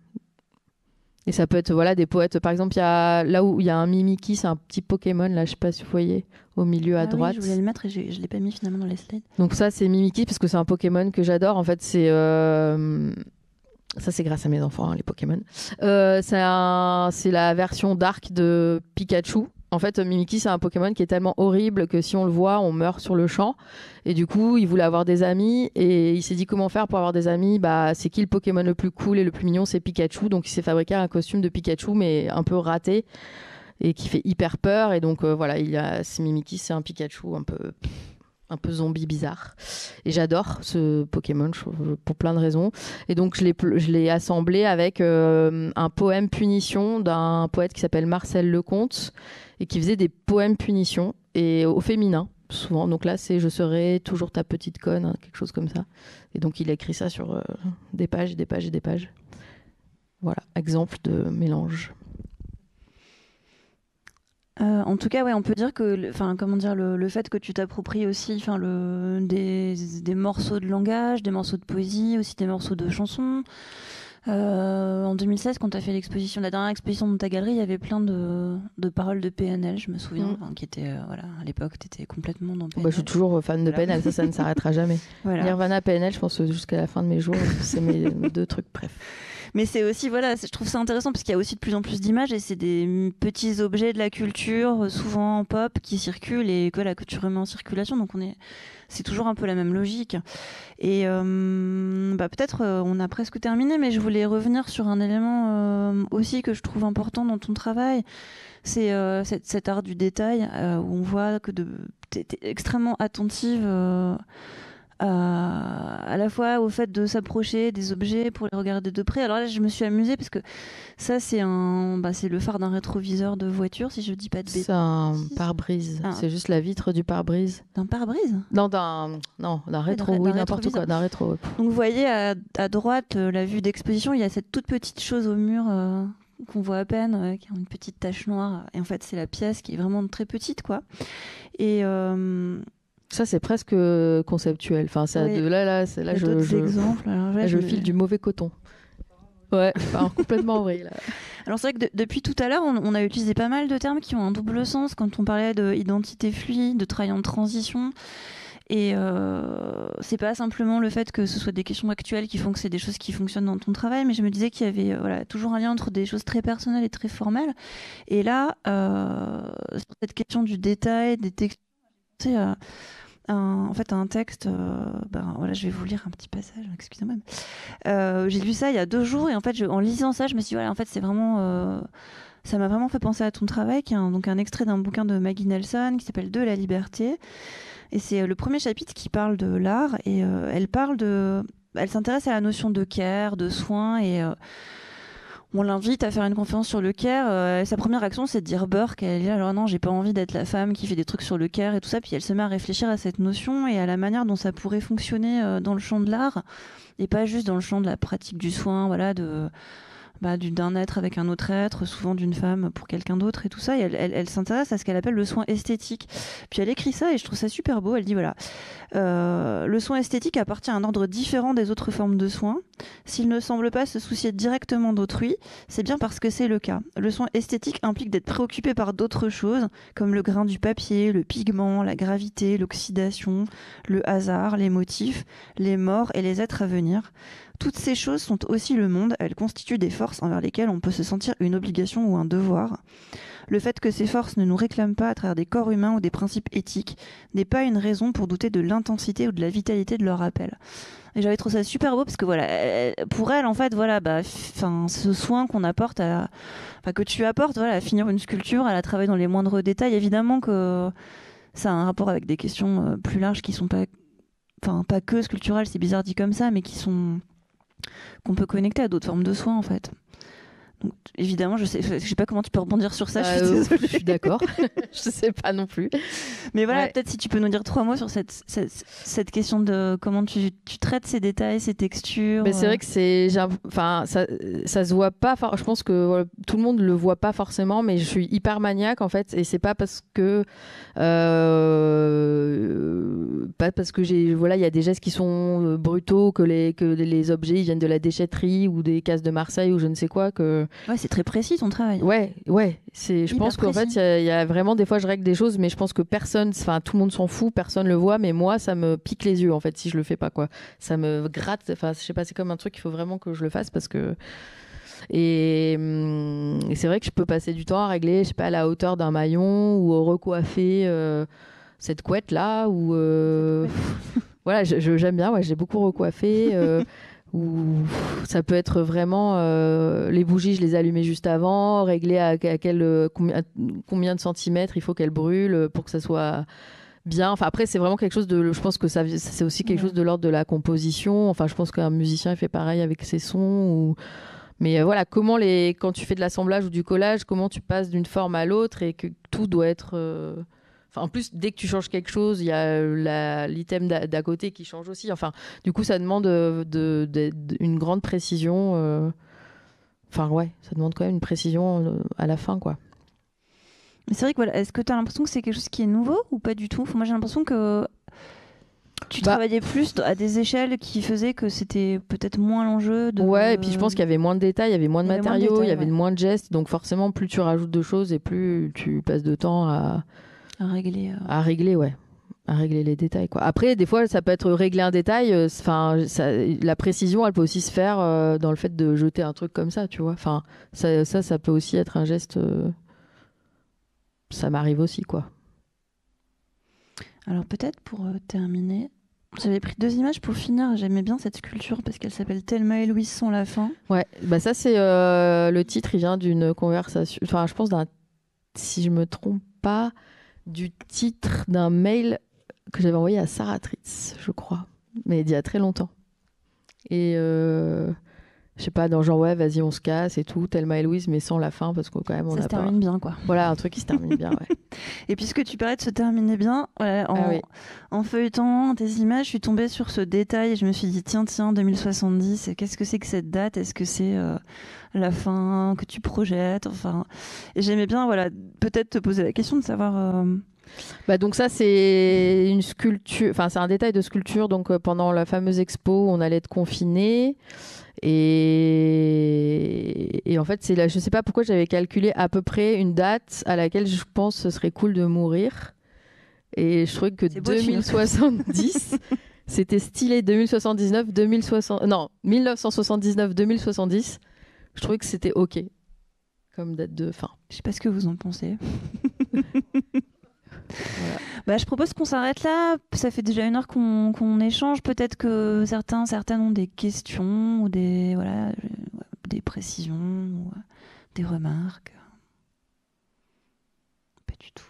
Et ça peut être des poètes. Par exemple, là où il y a un Mimiki, c'est un petit Pokémon, là, je sais pas si vous voyez, au milieu à droite. Oui, je voulais le mettre et je l'ai pas mis finalement dans les slides. Donc ça, c'est Mimiki parce que c'est un Pokémon que j'adore. En fait, c'est ça, c'est grâce à mes enfants, hein, les Pokémon. C'est la version dark de Pikachu. En fait, Mimiki, c'est un Pokémon qui est tellement horrible que si on le voit, on meurt sur le champ. Et du coup, il voulait avoir des amis et il s'est dit comment faire pour avoir des amis. Bah, c'est qui le Pokémon le plus cool et le plus mignon? C'est Pikachu. Donc, il s'est fabriqué un costume de Pikachu, mais un peu raté et qui fait hyper peur. Et donc, Mimiki, c'est un Pikachu un peu zombie bizarre. Et j'adore ce Pokémon pour plein de raisons. Et donc, je l'ai assemblé avec un poème punition d'un poète qui s'appelle Marcel Lecomte et qui faisait des poèmes punition et au féminin, souvent. Donc là, c'est « Je serai toujours ta petite conne », hein, quelque chose comme ça. Et donc, il a écrit ça sur des pages et des pages et des pages. Voilà, exemple de mélange. En tout cas, on peut dire que, le fait que tu t'appropries aussi, des morceaux de langage, des morceaux de poésie, aussi des morceaux de chansons. En 2016, quand tu as fait la dernière exposition de ta galerie, il y avait plein de paroles de PNL, je me souviens, qui étaient, à l'époque, tu étais complètement dans PNL. Je suis toujours fan de PNL, ça ne s'arrêtera jamais. Voilà. Nirvana, PNL, je pense jusqu'à la fin de mes jours, c'est mes 2 trucs, bref. Mais c'est aussi, je trouve ça intéressant parce qu'il y a aussi de plus en plus d'images et c'est des petits objets de la culture, souvent en pop, qui circulent et que la culture remet en circulation. Donc c'est toujours un peu la même logique. Et peut-être on a presque terminé, mais je voulais revenir sur un élément aussi que je trouve important dans ton travail. C'est cet art du détail où on voit que tu es extrêmement attentive à la fois au fait de s'approcher des objets pour les regarder de près. Alors là, je me suis amusée parce que ça, c'est le phare d'un rétroviseur de voiture, si je dis pas de bêtises. C'est un pare-brise. C'est juste la vitre du pare-brise. D'un pare-brise ? Non, d'un rétro, n'importe quoi, d'un rétro. Donc vous voyez à droite la vue d'exposition, il y a cette toute petite chose au mur qu'on voit à peine, qui a une petite tache noire. Et en fait, c'est la pièce qui est vraiment très petite, quoi. Et ça, c'est presque conceptuel. Enfin, là, je file du mauvais coton. Ouais, complètement vrai. Là. Alors c'est vrai que depuis tout à l'heure, on a utilisé pas mal de termes qui ont un double sens quand on parlait d'identité fluide, de travail en transition. Et c'est pas simplement le fait que ce soit des questions actuelles qui font que c'est des choses qui fonctionnent dans ton travail, mais je me disais qu'il y avait toujours un lien entre des choses très personnelles et très formelles. Et là, sur cette question du détail, des textures, un texte, je vais vous lire un petit passage, excusez-moi. J'ai lu ça il y a 2 jours et en fait, en lisant ça, je me suis dit, c'est vraiment... ça m'a vraiment fait penser à ton travail, qui est un extrait d'un bouquin de Maggie Nelson qui s'appelle « De la liberté ». Et c'est le premier chapitre qui parle de l'art et elle s'intéresse à la notion de care, de soin et... on l'invite à faire une conférence sur le care. Sa première action, c'est de dire Burke. Elle dit alors non, j'ai pas envie d'être la femme qui fait des trucs sur le care et tout ça. Puis elle se met à réfléchir à cette notion et à la manière dont ça pourrait fonctionner dans le champ de l'art et pas juste dans le champ de la pratique du soin, d'un être avec un autre être, souvent d'une femme pour quelqu'un d'autre et tout ça. Et elle s'intéresse à ce qu'elle appelle le soin esthétique. Puis elle écrit ça et je trouve ça super beau. Elle dit le soin esthétique appartient à un ordre différent des autres formes de soins. S'il ne semble pas se soucier directement d'autrui, c'est bien parce que c'est le cas. Le soin esthétique implique d'être préoccupé par d'autres choses, comme le grain du papier, le pigment, la gravité, l'oxydation, le hasard, les motifs, les morts et les êtres à venir. Toutes ces choses sont aussi le monde, elles constituent des forces envers lesquelles on peut se sentir une obligation ou un devoir. Le fait que ces forces ne nous réclament pas à travers des corps humains ou des principes éthiques n'est pas une raison pour douter de l'intensité ou de la vitalité de leur appel. Et j'avais trouvé ça super beau parce que pour elle, en fait, ce soin qu'on apporte que tu apportes, à finir une sculpture, à la travailler dans les moindres détails, évidemment que ça a un rapport avec des questions plus larges qui sont pas que sculpturales, c'est bizarre dit comme ça, mais qu'on peut connecter à d'autres formes de soins, en fait. Donc, évidemment, je sais pas comment tu peux rebondir sur ça, je suis désolée. Je suis d'accord, je sais pas non plus. Mais voilà, peut-être si tu peux nous dire 3 mots sur cette question de comment tu traites ces détails, ces textures. Mais c'est vrai que ça se voit pas. Je pense que voilà, tout le monde le voit pas forcément, mais je suis hyper maniaque en fait, et c'est pas parce que il y a des gestes qui sont brutaux que les objets ils viennent de la déchetterie ou des cases de Marseille ou je ne sais quoi que. Ouais, c'est très précis ton travail. Ouais. Je pense qu'en fait, il y a vraiment des fois, je règle des choses, mais je pense que tout le monde s'en fout, personne le voit, mais moi, ça me pique les yeux en fait si je le fais pas quoi. Ça me gratte. Enfin, je sais pas, c'est comme un truc, il faut vraiment que je le fasse parce que. Et c'est vrai que je peux passer du temps à régler, je sais pas, la hauteur d'un maillon ou recoiffer cette couette là ou voilà, j'aime bien. Ouais, j'ai beaucoup recoiffé. Ou ça peut être vraiment les bougies, je les allumais juste avant, régler à combien de centimètres il faut qu'elles brûlent pour que ça soit bien. Enfin, après, c'est vraiment quelque chose je pense que c'est aussi quelque chose de l'ordre de la composition. Enfin, je pense qu'un musicien il fait pareil avec ses sons. Mais voilà, quand tu fais de l'assemblage ou du collage, comment tu passes d'une forme à l'autre et que tout doit être. En plus, dès que tu changes quelque chose, il y a l'item d'à côté qui change aussi. Enfin, du coup, ça demande une grande précision. Ça demande quand même une précision à la fin, quoi. Mais c'est vrai que voilà, est-ce que tu as l'impression que c'est quelque chose qui est nouveau ou pas du tout ? Moi, j'ai l'impression que tu travaillais plus à des échelles qui faisaient que c'était peut-être moins l'enjeu de... Ouais, et puis je pense qu'il y avait moins de détails, il y avait moins de matériaux, il y avait moins de gestes. Donc forcément, plus tu rajoutes de choses et plus tu passes de temps à régler, à régler les détails, quoi. Après, des fois, ça peut être régler un détail. La précision, elle peut aussi se faire dans le fait de jeter un truc comme ça, tu vois. Enfin, ça peut aussi être un geste. Ça m'arrive aussi, quoi. Alors peut-être pour terminer, j'avais pris 2 images pour finir. J'aimais bien cette sculpture parce qu'elle s'appelle Thelma et Louise sont la fin. Ouais, bah ça c'est le titre. Il vient d'une conversation. Enfin, je pense si je me trompe pas, du titre d'un mail que j'avais envoyé à Sarah Tritz, je crois, mais il y a très longtemps. Et je sais pas, dans genre ouais, vas-y, on se casse et tout, Thelma et Louise, mais sans la fin parce que quand même on ça se termine bien, quoi. Voilà, un truc qui se termine bien, ouais. Et puisque tu parlais de se terminer bien, voilà, en feuilletant tes images, je suis tombée sur ce détail et je me suis dit tiens, 2070, qu'est-ce que c'est que cette date ? Est-ce que c'est la fin que tu projettes ? Enfin, et j'aimais bien, voilà, peut-être te poser la question de savoir. Donc ça c'est une sculpture, enfin c'est un détail de sculpture. Donc pendant la fameuse expo, on allait être confinés. Et en fait, je sais pas pourquoi j'avais calculé à peu près une date à laquelle je pense ce serait cool de mourir. Et je trouvais que 2070, c'était stylé. 1979, 2070. Je trouvais que c'était OK comme date de fin. Je sais pas ce que vous en pensez. Voilà. Je propose qu'on s'arrête là. Ça fait déjà 1 heure qu'on échange. Peut-être que certaines ont des questions ou des précisions ou des remarques. Pas du tout.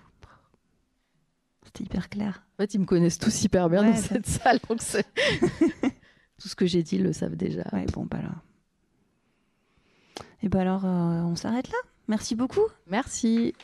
C'était hyper clair. En fait, ils me connaissent tous hyper bien dans cette salle. Donc tout ce que j'ai dit, ils le savent déjà. Ouais, bon, bah là. Et bah alors, on s'arrête là. Merci beaucoup. Merci.